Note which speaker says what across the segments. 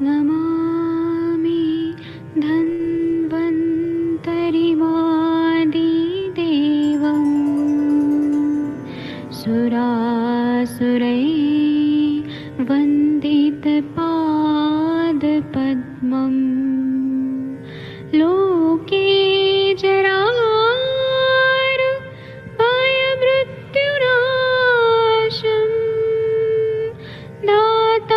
Speaker 1: नमामि धन्वन्तरिमादिदेवम् सुरासुरैर्वन्दितपादपद्मम् लोके जरामृत्युनाशम् दातारमीशम्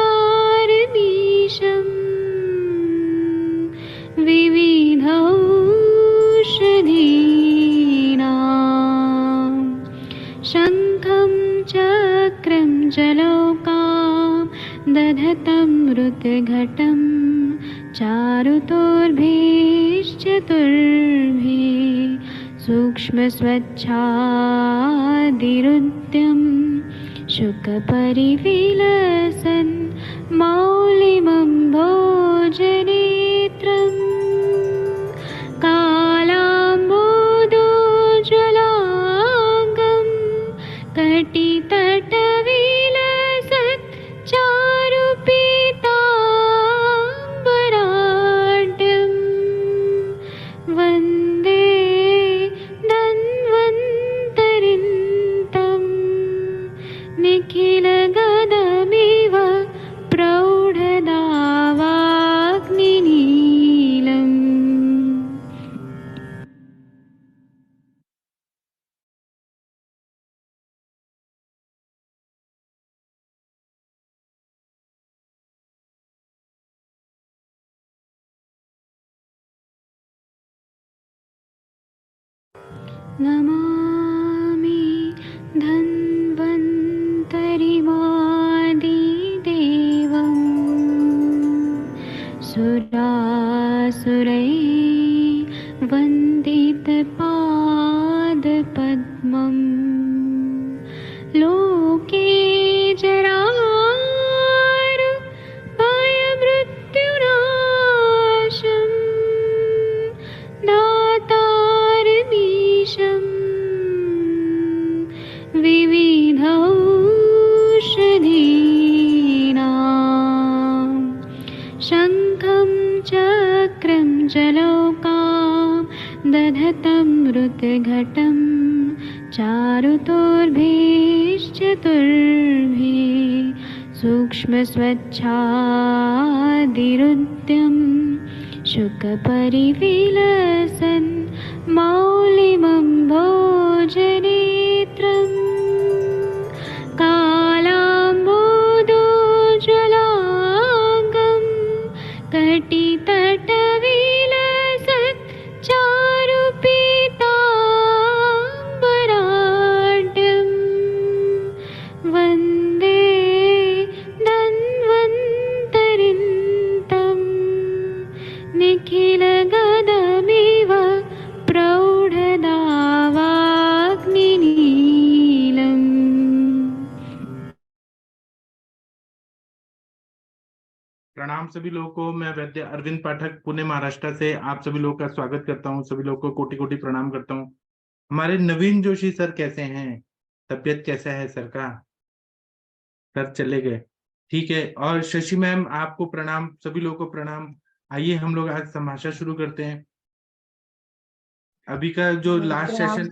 Speaker 1: विविधौषधीनां शङ्खं चक्रं जलौकां दधतं मृतघटं चारुतोर्भिश्चतुर्भिः सूक्ष्मस्वच्छादिरुद्यं शुकपरिविलसन् मौलिमं भोजनेत्रम् कालाम्बोदोज्ज्वलाङ्गं कटितटविलसत् चारुपीताम्बराढ्यं वन्दे धन्वन्तरिन्तं निखिलगदमिव प्रौढदावाग्निनीलम्। नमामि धन्वन्तरिमादिदेवम् सुरासुरैर्वन्दितपादपद्मम् लोके जरामृत्युनाशम् दातारमीशम् विविधौषधीनां शङ्खं चक्रं जलौकां दधतं मृतघटं चारुतोर्भिश्चतुर्भिः सूक्ष्मस्वच्छादिरुद्यं शुकपरिविलसन् मौलिमं भोजनेत्रम् कालाम्बोदोज्ज्वलाङ्गं कटितटविलसत् चारुपीताम्बराढ्यं वन्दे धन्वन्तरिन्तं निखिलगदमिव प्रौढदावाग्निनीलम्।
Speaker 2: प्रणाम सभी लोगों को। मैं वैद्य अरविंद पाठक पुणे महाराष्ट्र से आप सभी लोगों का स्वागत करता हूं। सभी लोगों को कोटि कोटि प्रणाम करता हूं। हमारे नवीन जोशी सर कैसे हैं? तबीयत कैसा है सर का? सर चले गए, ठीक है। और शशि मैम आपको प्रणाम, सभी लोगों को प्रणाम। आइए हम लोग आज समाशा शुरू करते हैं। अभी का जो लास्ट सेशन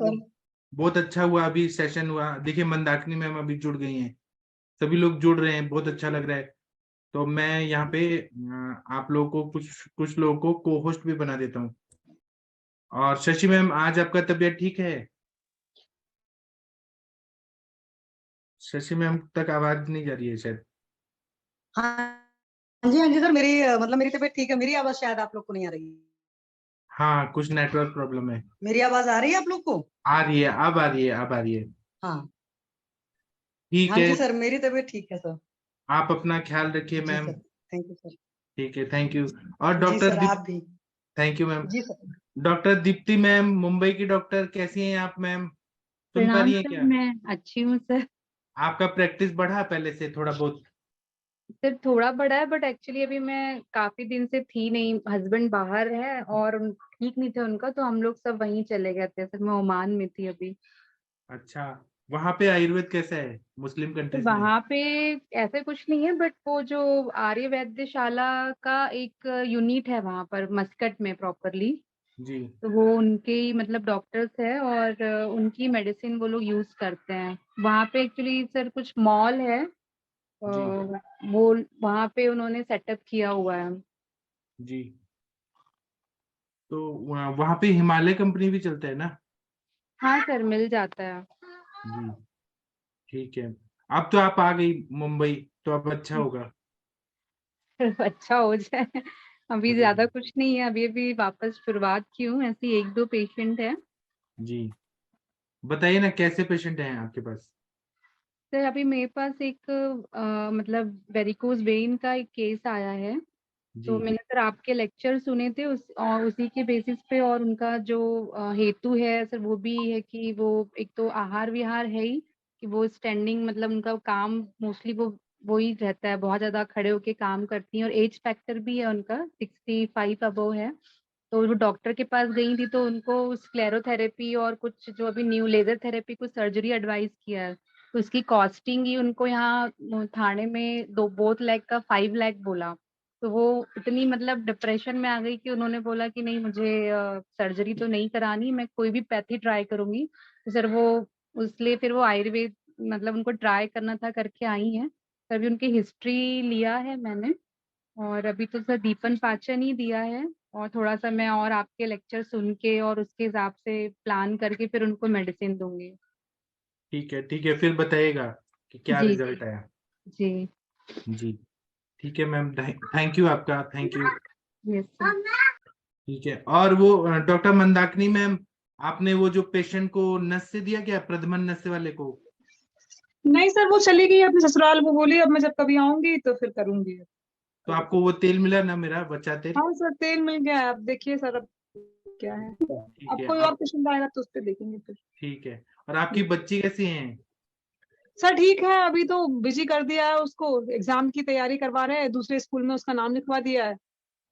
Speaker 2: बहुत अच्छा हुआ, अभी सेशन हुआ। देखिए मंदाकिनी मैम अभी जुड़ गई हैं, सभी लोग जुड़ रहे हैं, बहुत अच्छा लग रहा है। तो मैं यहाँ पे आप लोगों को कुछ लोगों को को होस्ट भी बना देता हूँ। और शशि मैम आज आपका तबीयत ठीक है? शशि मैम तक आवाज नहीं जा रही है शायद।
Speaker 3: हाँ जी सर, मेरी तबीयत ठीक है। मेरी आवाज शायद आप लोग को नहीं आ रही।
Speaker 2: हाँ कुछ नेटवर्क प्रॉब्लम है।
Speaker 3: मेरी आवाज आ रही है आप लोग को?
Speaker 2: आ रही है, अब आ रही है, अब आ रही है।
Speaker 3: हाँ
Speaker 2: ठीक
Speaker 3: हाँ
Speaker 2: है
Speaker 3: जी सर, मेरी तबीयत ठीक है सर।
Speaker 2: आप अपना ख्याल रखिए
Speaker 3: जी
Speaker 2: ma'am.
Speaker 3: Sir, thank you sir.
Speaker 2: ठीक है, थैंक यू। और
Speaker 3: जी
Speaker 2: डॉक्टर
Speaker 3: सर, आप भी।
Speaker 2: Thank you ma'am.
Speaker 3: जी sir.
Speaker 2: Doctor Deepti ma'am, Mumbai की डॉक्टर, कैसी हैं आप मैम? सुन पा
Speaker 4: प्रणाम
Speaker 2: रही हैं
Speaker 4: सर,
Speaker 2: क्या?
Speaker 4: मैं अच्छी हूँ सर।
Speaker 2: आपका प्रैक्टिस बढ़ा पहले से थोड़ा बहुत?
Speaker 4: सर थोड़ा बड़ा है, बट एक्चुअली अभी मैं काफी दिन से थी नहीं, हस्बैंड बाहर है और ठीक नहीं थे उनका, तो हम लोग सब वहीं चले गए थे सर। मैं ओमान में थी अभी।
Speaker 2: अच्छा, वहां पे आयुर्वेद कैसा है मुस्लिम
Speaker 4: तो
Speaker 2: कंट्रीज में?
Speaker 4: वहां पे ऐसे कुछ नहीं है, बट वो जो आर्य वैद्यशाला का एक यूनिट है वहां पर मस्कट में प्रॉपरली।
Speaker 2: जी
Speaker 4: तो वो उनके ही मतलब डॉक्टर्स है, और उनकी मेडिसिन वो लोग यूज करते हैं वहां पे। एक्चुअली सर कुछ मॉल है,
Speaker 2: जी
Speaker 4: वो वहां पे उन्होंने सेटअप किया हुआ है।
Speaker 2: जी। तो वहां पे हिमालय कंपनी भी चलता है ना?
Speaker 4: हाँ सर, मिल जाता है।
Speaker 2: जी ठीक है। अब तो आप आ गई मुंबई, तो अब अच्छा होगा।
Speaker 4: अच्छा हो जाए। अभी
Speaker 2: जी
Speaker 4: ज्यादा कुछ नहीं है, अभी अभी वापस शुरुआत की हूँ, ऐसी एक दो पेशेंट है।
Speaker 2: जी। बताइए ना कैसे पेशेंट हैं आपके पास?
Speaker 4: सर अभी मेरे पास एक मतलब वेरिकोज वेन का एक केस आया है।
Speaker 2: जी
Speaker 4: तो मैंने सर आपके लेक्चर सुने थे और उसी के बेसिस पे, और उनका जो हेतु है सर वो भी है कि वो एक तो आहार विहार है ही, कि वो स्टैंडिंग मतलब उनका काम मोस्टली वो ही रहता है, बहुत ज्यादा खड़े होके काम करती हैं, और एज फैक्टर भी है उनका 65 अबव है। तो वो डॉक्टर के पास गई थी, तो उनको स्क्लेरोथेरेपी और कुछ जो अभी न्यू लेजर थेरेपी कुछ सर्जरी एडवाइस किया है। तो उसकी कॉस्टिंग ही उनको यहाँ थाने में दो बोथ लैख का 5 लाख बोला। तो वो इतनी मतलब डिप्रेशन में आ गई कि उन्होंने बोला कि नहीं, मुझे सर्जरी तो नहीं करानी, मैं कोई भी पैथी ट्राई करूंगी। तो सर वो उसलिए फिर वो आयुर्वेद मतलब उनको ट्राई करना था, करके आई हैं। तो अभी उनकी हिस्ट्री लिया है मैंने, और अभी तो सर दीपन पाचन ही दिया है। और थोड़ा सा मैं और आपके लेक्चर सुन के और उसके हिसाब से प्लान करके फिर उनको मेडिसिन दूंगी।
Speaker 2: ठीक है, फिर बताइएगा कि क्या
Speaker 4: जी जी।
Speaker 2: रिजल्ट आया।
Speaker 4: जी।
Speaker 2: जी ठीक है मैम, थैंक यू आपका, थैंक यू।
Speaker 4: Yes sir.
Speaker 2: ठीक है। और वो डॉक्टर मंदाकिनी मैम, आपने वो जो पेशेंट को नस से दिया क्या, प्रधमन नस वाले को?
Speaker 3: नहीं सर, वो चली गई अपने ससुराल। वो बोली अब मैं जब कभी आऊंगी तो फिर करूंगी।
Speaker 2: तो आपको वो तेल मिला ना, मेरा बच्चा तेल?
Speaker 3: हाँ सर, तेल मिल गया है। अब देखिए सर, अब क्या है।
Speaker 2: ठीक
Speaker 3: अब
Speaker 2: है।
Speaker 3: कोई और
Speaker 2: आप
Speaker 3: पेशेंट आएगा तो उस पर देखेंगे फिर।
Speaker 2: ठीक है। और आपकी बच्ची कैसी हैं?
Speaker 3: सर ठीक है, अभी तो बिजी कर दिया है उसको। एग्जाम की तैयारी करवा रहे हैं, दूसरे स्कूल में उसका नाम लिखवा दिया है।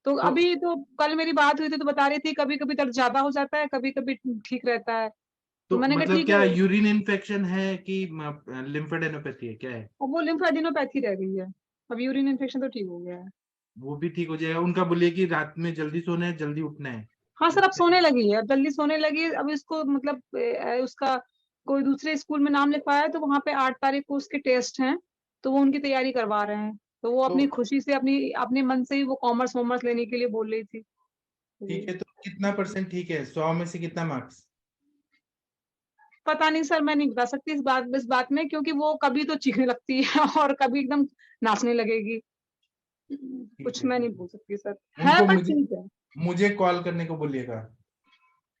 Speaker 3: तो
Speaker 2: तो
Speaker 3: अभी तो कल मेरी बात हुई थी तो बता रही थी कभी कभी दर्द ज्यादा हो जाता है, कभी कभी ठीक रहता है। तो
Speaker 2: तो
Speaker 3: मैंने कहा
Speaker 2: मतलब
Speaker 3: ठीक
Speaker 2: क्या
Speaker 3: है।
Speaker 2: यूरिन इन्फेक्शन है कि लिम्फेडेनोपैथी है, क्या है?
Speaker 3: अब वो लिम्फेडिनोपैथी रह गई है। अब यूरिन इन्फेक्शन तो ठीक हो गया है।
Speaker 2: वो भी ठीक हो जाएगा। उनका बोलिए कि रात में जल्दी सोना है, जल्दी उठना है।
Speaker 3: हाँ सर, अब सोने लगी है, अब जल्दी सोने लगी है। अब इसको मतलब उसका कोई दूसरे स्कूल में नाम लिखवाया है, तो वहां पे 8 तारीख को उसके टेस्ट हैं। तो वो उनकी तैयारी करवा रहे हैं। तो वो
Speaker 2: तो
Speaker 3: अपनी खुशी से अपनी अपने मन से ही वो कॉमर्स वॉमर्स लेने के लिए बोल रही थी।
Speaker 2: ठीक
Speaker 3: जी।
Speaker 2: है, तो कितना परसेंट ठीक है, 100 में से कितना मार्क्स?
Speaker 3: पता नहीं सर, मैं नहीं बता सकती इस बात में, क्योंकि वो कभी तो चीखने लगती है और कभी एकदम नाचने लगेगी।
Speaker 2: ठीक
Speaker 3: कुछ
Speaker 2: है
Speaker 3: मैं नहीं
Speaker 2: ठीक
Speaker 3: बोल सकती सर।
Speaker 2: है,
Speaker 3: है
Speaker 2: उनको
Speaker 3: पर
Speaker 2: मुझे
Speaker 3: ठीक है।
Speaker 2: मुझे कॉल करने को बोलिएगा।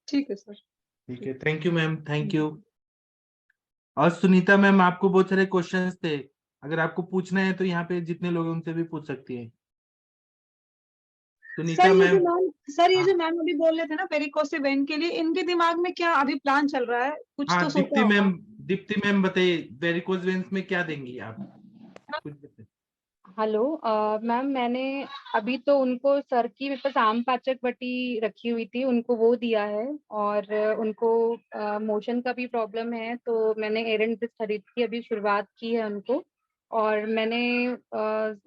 Speaker 3: ठीक है सर।
Speaker 2: ठीक
Speaker 3: ठीक।
Speaker 2: है, thank you ma'am, thank you. और सुनीता मैम, आपको बहुत सारे क्वेश्चंस थे, अगर आपको पूछना है तो यहाँ पे जितने लोग हैं उनसे भी पूछ सकती हैं। सुनीता मैम।
Speaker 3: सर ये
Speaker 2: हाँ
Speaker 3: जो मैम अभी बोल रहे थे ना वेरिकोस वेन के लिए, इनके दिमाग में क्या अभी प्लान चल रहा है? कुछ तो
Speaker 2: हाँ,
Speaker 3: सोचा होगा।
Speaker 2: दीप्ति मैम बताइए, वेरिकोज वेन्स में क्या देंगी आप, कुछ बताइए।
Speaker 4: हेलो मैम, मैंने अभी तो उनको सर की मेरे पास आम पाचक बटी रखी हुई थी, उनको वो दिया है। और उनको मोशन का भी प्रॉब्लम है, तो मैंने एरंड खरीद की अभी शुरुआत की है उनको। और मैंने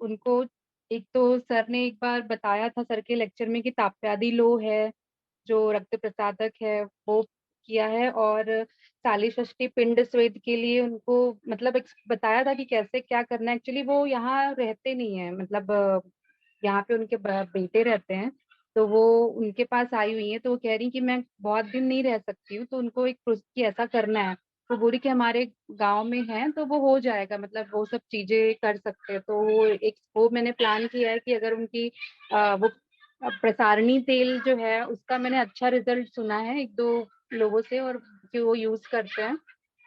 Speaker 4: उनको एक तो सर ने एक बार बताया था सर के लेक्चर में कि ताप्यादी लो है, जो रक्त प्रसादक है, वो किया है। और साली षष्ठी पिंड स्वेद के लिए उनको मतलब बताया था कि कैसे क्या करना है। एक्चुअली वो यहाँ रहते नहीं है, मतलब यहाँ पे उनके बेटे रहते हैं। तो वो उनके पास आई हुई है, तो वो कह रही कि मैं बहुत दिन नहीं रह सकती हूँ, तो उनको एक कि ऐसा करना है। तो बोली कि हमारे गांव में है तो वो हो जाएगा, मतलब वो सब चीजें कर सकते हैं। तो वो मैंने प्लान किया है कि अगर उनकी वो प्रसारणी तेल जो है उसका मैंने अच्छा रिजल्ट सुना है एक दो लोगों से, और कि वो यूज करते हैं।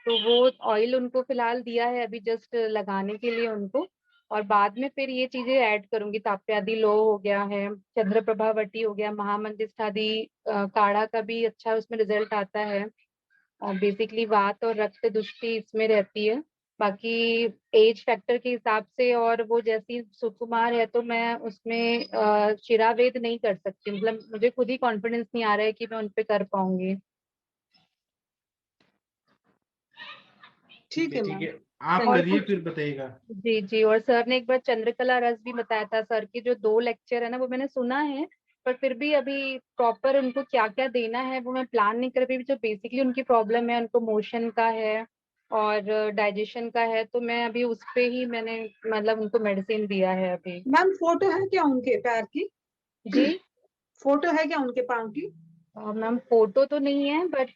Speaker 4: तो वो ऑयल उनको फिलहाल दिया है अभी जस्ट लगाने के लिए उनको। और बाद में फिर ये चीजें ऐड करूंगी, ताप्यादि लो हो गया है, चंद्र प्रभावटी हो गया, महामंदिष्ठादि काढ़ा का भी अच्छा उसमें रिजल्ट आता है। और बेसिकली वात और रक्त दुष्टि इसमें रहती है। बाकी एज फैक्टर के हिसाब से, और वो जैसी सुकुमार है तो मैं उसमें शिरावेद नहीं कर सकती, मतलब मुझे खुद ही कॉन्फिडेंस नहीं आ रहा है कि मैं उन पे कर पाऊंगी।
Speaker 3: ठीक है
Speaker 2: ठीक
Speaker 3: मैम।
Speaker 2: है, आप
Speaker 3: Thank you.
Speaker 2: करिए फिर बताइएगा।
Speaker 4: जी जी, और सर ने एक बार चंद्रकला रस भी बताया था। सर की जो 2 लेक्चर है ना, वो मैंने सुना है, पर फिर भी अभी प्रॉपर उनको क्या क्या देना है वो मैं प्लान नहीं कर पाई। जो बेसिकली उनकी प्रॉब्लम है, उनको मोशन का है और डाइजेशन का है, तो मैं अभी उस पे ही मैंने मतलब उनको मेडिसिन दिया है अभी।
Speaker 3: मैम फोटो है क्या उनके पैर की?
Speaker 4: जी
Speaker 3: फोटो है क्या उनके पाँव की?
Speaker 4: मैम, फोटो तो नहीं है, बट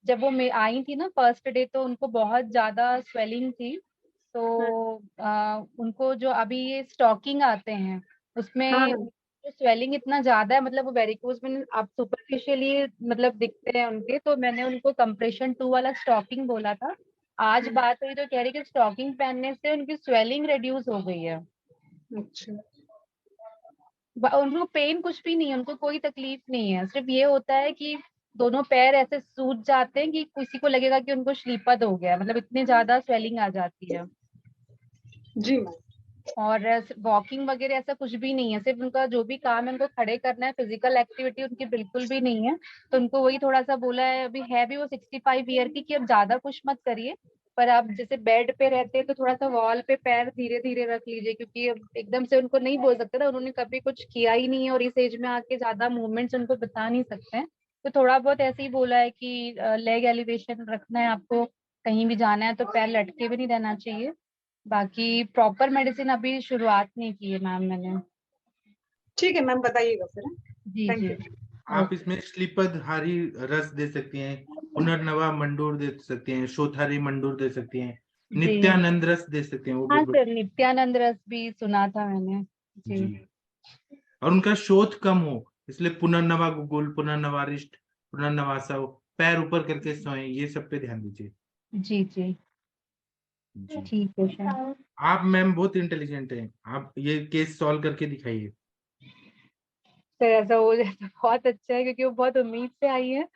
Speaker 4: जब वो आई थी ना फर्स्ट डे, तो उनको बहुत ज्यादा स्वेलिंग थी। तो उनको जो अभी ये स्टॉकिंग आते हैं
Speaker 3: हाँ
Speaker 4: उसमें
Speaker 3: हाँ।
Speaker 4: जो स्वेलिंग इतना ज्यादा है, मतलब वो वेरिकोज में आप सुपरफिशियली मतलब दिखते हैं उनके, तो मैंने उनको कंप्रेशन 2 वाला स्टॉकिंग बोला था। आज बात हुई तो कह रही कि स्टॉकिंग पहनने से उनकी स्वेलिंग रिड्यूस हो गई है।
Speaker 3: अच्छा।
Speaker 4: उनको पेन कुछ भी नहीं है, उनको कोई तकलीफ नहीं है, सिर्फ ये होता है कि दोनों पैर ऐसे सूज जाते हैं कि किसी को लगेगा कि उनको श्लीपद हो गया, मतलब इतनी ज्यादा स्वेलिंग आ जाती है।
Speaker 3: जी मैम।
Speaker 4: और वॉकिंग वगैरह ऐसा कुछ भी नहीं है, सिर्फ उनका जो भी काम है उनको खड़े करना है, फिजिकल एक्टिविटी उनकी बिल्कुल भी नहीं है। तो उनको वही थोड़ा सा बोला है, अभी है भी वो 65 ईयर की, कि अब ज्यादा कुछ मत करिए, पर आप जैसे बेड पे रहते हैं तो थोड़ा सा वॉल पे पैर धीरे धीरे रख लीजिए, क्योंकि अब एकदम से उनको नहीं बोल सकते ना, उन्होंने कभी कुछ किया ही नहीं है और इस एज में आके ज्यादा मूवमेंट्स उनको बता नहीं सकते हैं। तो थोड़ा बहुत ऐसे ही बोला है कि लेग एलिवेशन रखना है आपको, कहीं भी जाना है तो पैर लटके भी नहीं रहना चाहिए। बाकी प्रॉपर मेडिसिन अभी शुरुआत नहीं की है मैम मैंने।
Speaker 3: ठीक है मैम, बताइएगा फिर।
Speaker 4: जी
Speaker 3: थैंक
Speaker 4: जी।
Speaker 3: यू।
Speaker 2: आप इसमें श्लीपद हारी रस दे सकती हैं, पुनर्नवा मंडूर दे सकती हैं, शोथारी मंडूर दे सकती हैं,
Speaker 4: जी
Speaker 2: नित्यानंद रस दे सकते हैं, वो
Speaker 4: हाँ
Speaker 2: बहुत
Speaker 4: सर, नित्यानंद रस भी सुना था मैंने। जी
Speaker 2: जी। और उनका शोथ कम हो, इसलिए पुनर्नवा गुगुल, पुनर्नवारिष्ट, पुनर्नवासव, पैर ऊपर करके सोएं, ये सब पे ध्यान दीजिए।
Speaker 4: जी जी।
Speaker 2: जी।
Speaker 4: ठीक है सर।
Speaker 2: आप मैम बहुत इंटेलिजेंट हैं, आप ये केस सॉल्व करके दिखाइए।
Speaker 4: सर ऐसा हो जाए तो बहुत अच्छा है, क्योंकि वो बहुत उम्मीद से आई है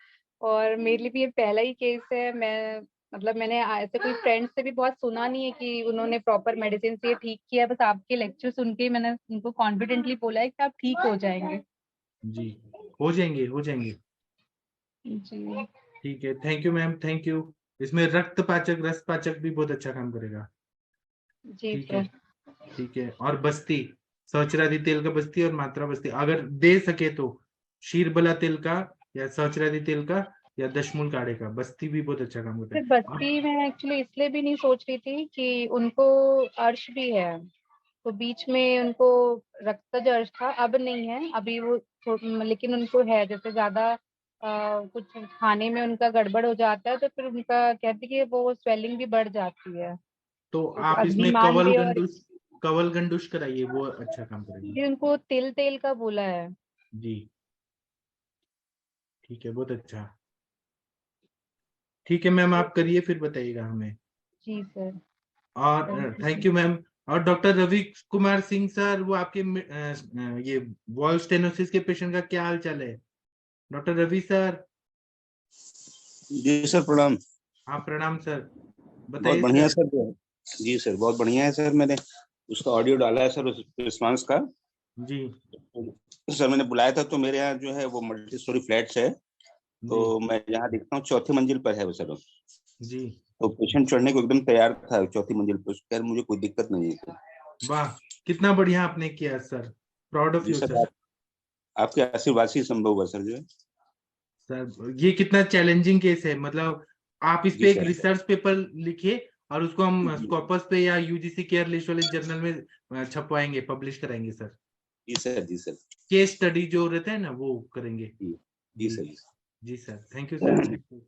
Speaker 4: और मेरे लिए भी ये पहला ही केस है। मैं मतलब मैंने ऐसे कोई फ्रेंड से भी बहुत सुना नहीं है कि उन्होंने प्रॉपर मेडिसिन से ठीक किया है। बस आपके लेक्चर सुन के ही मैंने उनको कॉन्फिडेंटली बोला है कि आप ठीक हो जाएंगे।
Speaker 2: जी, हो जाएंगे, हो जाएंगे।
Speaker 4: जी
Speaker 2: ठीक है, thank you ma'am, thank you. इसमें रक्त पाचक, रस पाचक भी बहुत अच्छा काम करेगा।
Speaker 4: जी
Speaker 2: ठीक है,
Speaker 4: सर।
Speaker 2: ठीक है। और बस्ती, सहस्रादि तेल का बस्ती और मात्रा बस्ती, अगर दे सके तो शीरबला तेल का या सहस्रादि तेल का या दशमूल काढ़े का बस्ती भी बहुत अच्छा काम करता
Speaker 4: फिर
Speaker 2: है। और
Speaker 4: बस्ती में एक्चुअली इसलिए भी नहीं सोच रही थी कि उनको अर्श भी है, तो बीच में उनको रक्तज अर्श था, अब नहीं है अभी वो लेकिन उनको है, जैसे ज्यादा कुछ खाने में उनका गड़बड़ हो जाता है तो फिर उनका कहते हैं कि वो स्वेलिंग भी बढ़ जाती है।
Speaker 2: तो
Speaker 4: तो
Speaker 2: आप इसमें
Speaker 4: अग्निमान
Speaker 2: कवल
Speaker 4: भी, और
Speaker 2: गंडूस, कवल गंडूस कराइए, वो अच्छा काम करेगा।
Speaker 4: ये उनको तिल तेल का बोला है।
Speaker 2: जी, ठीक है, बहुत अच्छा। ठीक है मैम, आप करिए फिर बताइएगा हमें।
Speaker 4: जी सर।
Speaker 2: और थैंक यू मैम। और डॉक्टर रवि कुमार सिंह सर, वो आपके ये वॉल स्टेनोसिस के पेशेंट का क्या हाल चाल है? Doctor Ravi sir.
Speaker 5: जी सर, प्रणाम।
Speaker 2: हाँ प्रणाम सर,
Speaker 5: बहुत
Speaker 2: बताइए
Speaker 5: बढ़िया
Speaker 2: सर।
Speaker 5: सर। जी सर, बहुत बढ़िया है सर। मैंने उसका ऑडियो डाला है सर, उस रिस्पांस का।
Speaker 2: जी
Speaker 5: सर मैंने बुलाया था, तो मेरे यहाँ जो है वो मल्टी स्टोरी फ्लैट्स है,
Speaker 2: जी
Speaker 5: तो मैं यहाँ दिखता हूँ चौथी मंजिल पर है वो सर।
Speaker 2: जी।
Speaker 5: तो पेशेंट चढ़ने को एकदम तैयार था चौथी मंजिल पर, खैर मुझे कोई दिक्कत नहीं है।
Speaker 2: वाह, कितना बढ़िया आपने किया सर, प्राउड ऑफ
Speaker 5: जी
Speaker 2: यू
Speaker 5: सर,
Speaker 2: सर।
Speaker 5: आपके आशीर्वाद से ही संभव हुआ सर जो है।
Speaker 2: सर ये कितना चैलेंजिंग केस है, मतलब आप इस
Speaker 5: जी
Speaker 2: पे एक
Speaker 5: सर।
Speaker 2: रिसर्च पेपर लिखिए और उसको हम
Speaker 5: जी
Speaker 2: स्कॉपस पे या यूजीसी केयर लिस्ट वाले जर्नल में छपवाएंगे, पब्लिश कराएंगे सर।
Speaker 5: जी सर। जी सर।
Speaker 2: केस स्टडी जो रहता है ना, वो करेंगे।
Speaker 5: जी जी
Speaker 2: जी
Speaker 5: सर।
Speaker 2: जी sir, thank you sir, thank you.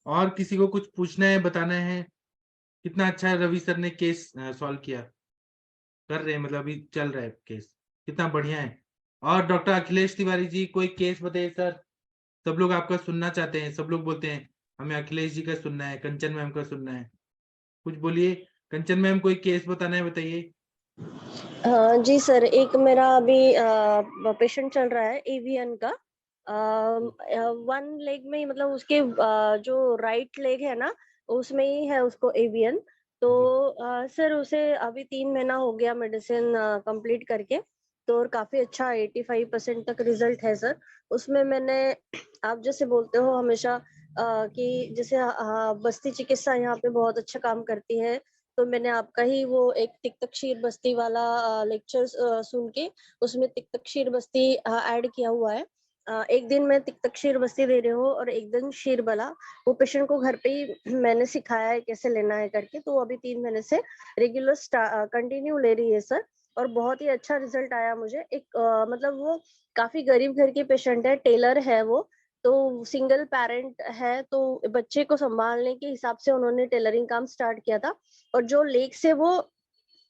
Speaker 2: और किसी को कुछ पूछना है, बताना है? कितना अच्छा रवि सर ने केस सॉल्व किया, कर रहे हैं, मतलब अभी चल रहा है केस, कितना बढ़िया है। और डॉक्टर अखिलेश तिवारी जी, कोई केस बताइए सर, सब लोग आपका सुनना चाहते हैं, सब लोग बोलते हैं हमें अखिलेश जी का सुनना है, कंचन मैम का सुनना है, कुछ बोलिए। कंचन मैम, कोई केस बताना है, बताइए।
Speaker 6: हाँ जी सर, एक मेरा अभी पेशेंट चल रहा है एवियन का। वन लेग में ही, मतलब उसके जो राइट लेग है ना, उसमें ही है उसको एवियन। तो सर उसे अभी 3 महीना हो गया मेडिसिन कंप्लीट करके, तो और काफी अच्छा 85% तक रिजल्ट है सर। उसमें मैंने आप जैसे बोलते हो हमेशा कि जैसे बस्ती चिकित्सा यहाँ पे बहुत अच्छा काम करती है, तो मैंने आपका ही वो एक तिक्तक्षीर बस्ती वाला लेक्चर सुन के उसमें तिक्तक्षीर बस्ती ऐड किया हुआ है। एक दिन मैं तिक्तक्षीर बस्ती दे रही हूँ और एक दिन शीरबला। वो पेशेंट को घर पे ही मैंने सिखाया है कैसे लेना है करके, तो अभी 3 महीने से रेगुलर कंटिन्यू ले रही है सर, और बहुत ही अच्छा रिजल्ट आया मुझे। एक मतलब वो काफ़ी गरीब घर के पेशेंट है, टेलर है वो, तो सिंगल पैरेंट है, तो बच्चे को सँभालने के हिसाब से उन्होंने टेलरिंग काम स्टार्ट किया था। और जो लेग से वो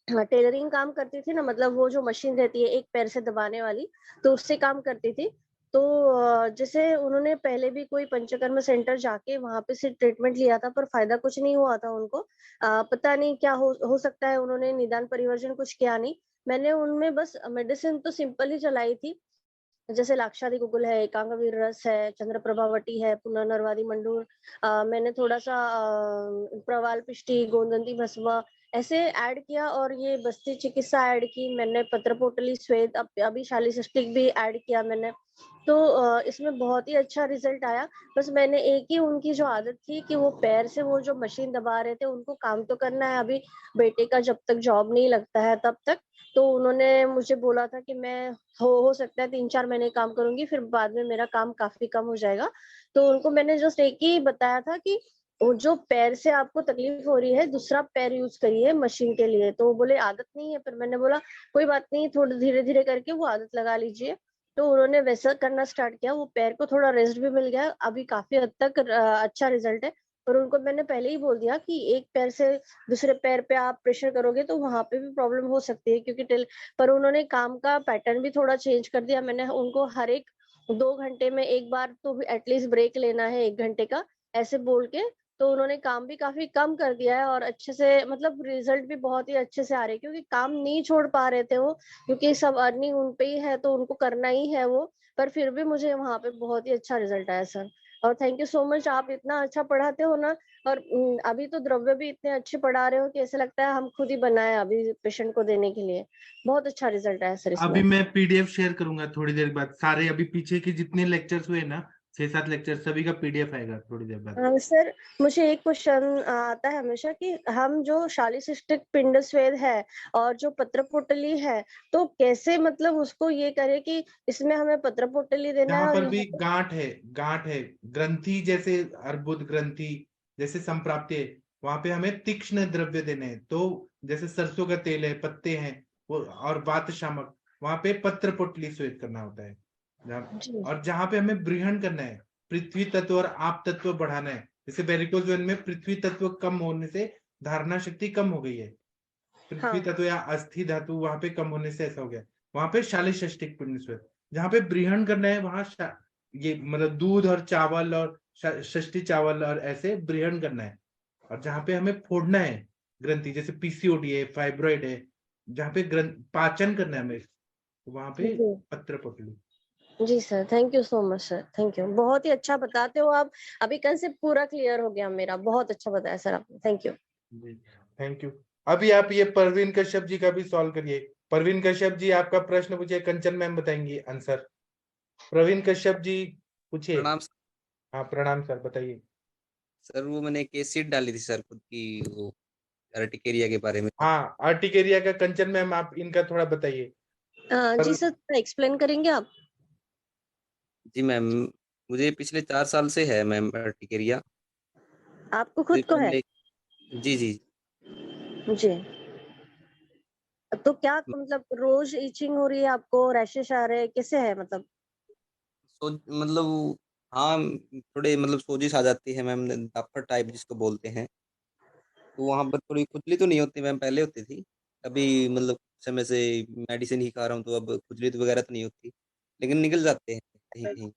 Speaker 6: टेलरिंग काम करती थी ना, मतलब वो जो मशीन रहती है एक पैर से दबाने वाली, तो उससे काम करती थी। तो जैसे उन्होंने पहले भी कोई पंचकर्म सेंटर जाके वहाँ पे से ट्रीटमेंट लिया था, पर फ़ायदा कुछ नहीं हुआ था उनको। पता नहीं क्या हो सकता है, उन्होंने निदान परिवर्जन कुछ किया नहीं। मैंने उनमें बस मेडिसिन तो सिंपल ही चलाई थी, जैसे लाक्षादि गुगुल है, एकांगवीर रस है, चंद्रप्रभावटी है, पुनर्नरवादी मंडूर, मैंने थोड़ा-सा प्रवाल पिष्टी, गोंदंती भस्म ऐसे ऐड किया, और ये बस्ती चिकित्सा ऐड की मैंने, पत्रपोटली श्वेत, अभी शालीसिस्टिक भी ऐड किया मैंने। तो इसमें बहुत ही अच्छा रिजल्ट आया। बस मैंने एक ही उनकी जो आदत थी कि वो पैर से वो जो मशीन दबा रहे थे, उनको काम तो करना है अभी, बेटे का जब तक जॉब नहीं लगता है तब तक। तो उन्होंने मुझे बोला था कि मैं हो सकता है 3-4 महीने काम करूँगी, फिर बाद में मेरा काम काफ़ी कम हो जाएगा। तो उनको मैंने जस्ट एक ही बताया था कि वो जो पैर से आपको तकलीफ हो रही है, दूसरा पैर यूज़ करिए मशीन के लिए। तो वो बोले आदत नहीं है, फिर मैंने बोला कोई बात नहीं, थोड़ा धीरे-धीरे करके वो आदत लगा लीजिए। तो उन्होंने वैसा करना स्टार्ट किया, वो पैर को थोड़ा रेस्ट भी मिल गया, अभी काफ़ी हद तक अच्छा रिज़ल्ट है। और उनको मैंने पहले ही बोल दिया कि एक पैर से दूसरे पैर पे आप प्रेशर करोगे तो वहाँ पे भी प्रॉब्लम हो सकती है, क्योंकि पर उन्होंने काम का पैटर्न भी थोड़ा चेंज कर दिया। मैंने उनको हर एक 2 घंटे में 1 बार तो एटलीस्ट ब्रेक लेना है 1 घंटे का, ऐसे बोल के। तो उन्होंने काम भी काफ़ी कम कर दिया है, और अच्छे से मतलब रिज़ल्ट भी बहुत ही अच्छे से आ रहे हैं, क्योंकि काम नहीं छोड़ पा रहे थे वो, क्योंकि सब अर्निंग उन पे ही है, तो उनको करना ही है वो। पर फिर भी मुझे वहाँ पे बहुत ही अच्छा रिज़ल्ट आया सर, और थैंक यू सो मच, आप इतना अच्छा पढ़ाते हो ना। और अभी तो द्रव्य भी इतने अच्छे पढ़ा रहे हो कि ऐसा लगता है हम खुद ही बनाए अभी पेशेंट को देने के लिए। बहुत अच्छा रिजल्ट आया सर
Speaker 2: अभी
Speaker 6: इसमें।
Speaker 2: मैं पीडीएफ शेयर करूंगा थोड़ी देर बाद, सारे अभी पीछे के जितने लेक्चर्स हुए ना, 6-7 लेक्चर, सभी का पीडीएफ आएगा थोड़ी देर बाद।
Speaker 6: सर मुझे एक क्वेश्चन आता है हमेशा कि हम जो शालीसिस्टिक पिंड स्वेद है और जो पत्रपोटली है, तो कैसे मतलब उसको ये करें कि इसमें हमें पत्रपोटली देना है
Speaker 2: यहाँ
Speaker 6: और
Speaker 2: पर
Speaker 6: यहाँ
Speaker 2: भी
Speaker 6: पे
Speaker 2: गांठ है, ग्रंथि जैसे अर्बुद ग्रंथि जैसे संप्राप्ति है, वहां पे हमें तीक्ष्ण द्रव्य देने हैं। तो जैसे सरसों का तेल है, पत्ते हैं वो, और वात शामक, वहां पे पत्र पोटली स्वेद करना होता है।
Speaker 6: जी
Speaker 2: और जहां पे हमें ब्रीहण करना है, पृथ्वी तत्व और आप तत्व बढ़ाना है। जैसे वेरिकोज वेन में पृथ्वी तत्व कम होने से धारणा शक्ति कम हो गई है, पृथ्वी
Speaker 6: हाँ
Speaker 2: तत्व या अस्थि धातु वहां पे कम होने से ऐसा हो गया। वहां पे शालीषष्टिक पिंड स्वेद, जहाँ पे ब्रीहण करना है वहां ये मतलब दूध और चावल और षष्ठी चावल और ऐसे ब्रीहण करना है। और जहाँ पे हमें फोड़ना है ग्रंथि, जैसे पीसीओडी है, फाइब्रॉइड है, जहाँ पे पाचन करना है हमें, वहां पे
Speaker 6: जी
Speaker 2: पत्र पोटली।
Speaker 6: जी sir, thank you so much sir, thank you. बहुत ही अच्छा बताते हो आप, अभी कंसेप्ट पूरा क्लियर हो गया मेरा। बहुत अच्छा बताया सर आपने, थैंक यू।
Speaker 2: जी थैंक यू। अभी आप ये परवीन कश्यप जी का भी सॉल्व करिए। परवीन कश्यप जी आपका प्रश्न पूछिए, कंचन मैम बताएंगी आंसर। प्रवीण कश्यप जी पूछिए।
Speaker 7: प्रणाम
Speaker 2: हाँ प्रणाम सर, बताइए।
Speaker 7: सर। वो मैंने केस शीट डाली थी सर खुद की, वो अर्टिकेरिया के बारे में।
Speaker 2: हाँ आर्टिकेरिया का कंचन मैम, आप इनका थोड़ा बताइए।
Speaker 6: जी
Speaker 2: पर
Speaker 6: सर, थोड़ा एक्सप्लेन करेंगे आप?
Speaker 7: जी मैम, मुझे पिछले 4 साल से है मैम अर्टिकेरिया।
Speaker 6: आपको
Speaker 7: तो
Speaker 6: खुद को है?
Speaker 7: पहले जी जी।
Speaker 6: जी। तो क्या मतलब रोज इचिंग हो रही है आपको, रैशेस आ रहे हैं, कैसे है मतलब?
Speaker 7: सो मतलब हाँ, थोड़े मतलब सोजिश आ जाती है मैम, दाफर टाइप जिसको बोलते हैं। तो वहाँ पर थोड़ी खुजली तो नहीं होती मैम, पहले होती थी। अभी मतलब समय से मेडिसिन ही खा रहा हूँ, तो अब खुजली तो वगैरह तो नहीं होती, लेकिन निकल जाते हैं कहीं कहीं।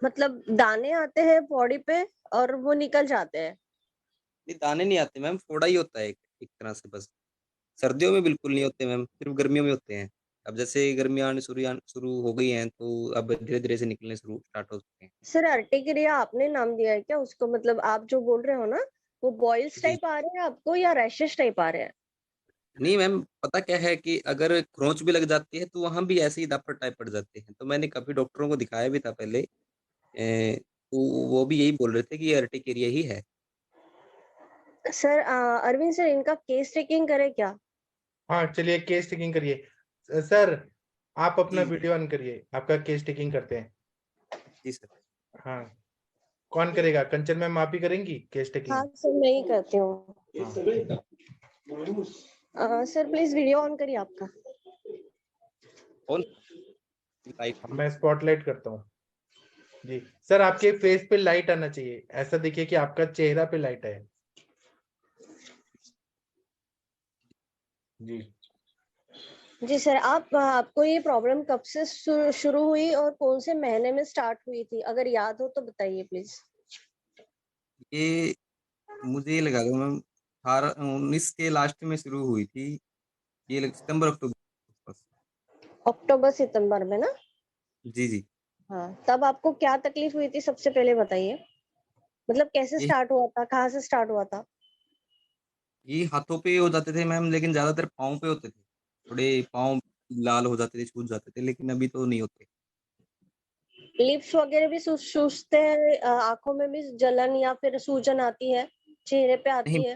Speaker 6: मतलब दाने आते हैं बॉडी पे और वो निकल जाते हैं?
Speaker 7: नहीं, दाने नहीं आते मैम, फोड़ा ही होता है एक तरह से बस। सर्दियों में बिल्कुल नहीं होते मैम, सिर्फ गर्मियों में होते हैं। अब जैसे गर्मियाँ आने शुरू हो गई हैं, तो अब धीरे धीरे से निकलने शुरू स्टार्ट हो चुके हैं।
Speaker 6: सर अर्टिकेरिया आपने नाम दिया है क्या उसको? मतलब आप जो बोल रहे हो ना, वो बॉयल्स
Speaker 7: जी
Speaker 6: टाइप आ रहे हैं आपको या रैशेस टाइप आ रहे हैं?
Speaker 7: नहीं मैम, पता क्या है कि अगर खरोंच भी लग जाती है तो वहां भी ऐसे ही दापट टाइप पड़ जाते हैं। तो मैंने काफी डॉक्टरों को दिखाया भी था पहले, तो वो भी यही बोल रहे थे कि ये अर्टिकेरिया ही है।
Speaker 6: सर अरविंद सर, इनका केस टेकिंग करे क्या?
Speaker 2: हाँ चलिए केस टेकिंग करिए। सर आप अपना
Speaker 7: जी
Speaker 2: वीडियो ऑन करिए, आपका केस टेकिंग करते हैं।
Speaker 7: जी सर।
Speaker 2: हाँ कौन करेगा? कंचन मैम आप ही करेंगी केस
Speaker 6: हाँ
Speaker 2: टेकिंग?
Speaker 6: सर, मैं ही करती हूँ।
Speaker 2: हाँ
Speaker 6: सर प्लीज वीडियो ऑन करिए आपका।
Speaker 7: कौन लाइट?
Speaker 2: मैं स्पॉटलाइट करता हूँ जी। सर आपके फेस पे लाइट आना चाहिए, ऐसा देखिए कि आपका चेहरा पे लाइट है जी।
Speaker 6: जी सर, आपको ये प्रॉब्लम कब से शुरू हुई और कौन से महीने में स्टार्ट हुई थी? अगर याद हो तो बताइए प्लीज।
Speaker 7: ये मुझे ये लगा दो मैम, 18-19 के लास्ट में शुरू हुई थी। ये सितंबर अक्टूबर।
Speaker 6: अक्टूबर सितंबर में ना?
Speaker 7: जी जी।
Speaker 6: हाँ, तब आपको क्या तकलीफ हुई थी सबसे पहले बताइए। मतलब कैसे
Speaker 7: ये
Speaker 6: स्टार्ट हुआ था, कहाँ से स्टार्ट हुआ था?
Speaker 7: ये हाथों पे हो जाते थे मैम, लेकिन ज्यादातर पाँव पे होते थे। थोड़े पाँव लाल हो जाते थे, सूज जाते थे, लेकिन अभी तो नहीं होते।
Speaker 6: लिप्स वगैरह भी सूजते हैं, आंखों में भी जलन या फिर सूजन आती है, चेहरे पे
Speaker 7: नहीं
Speaker 6: आती है?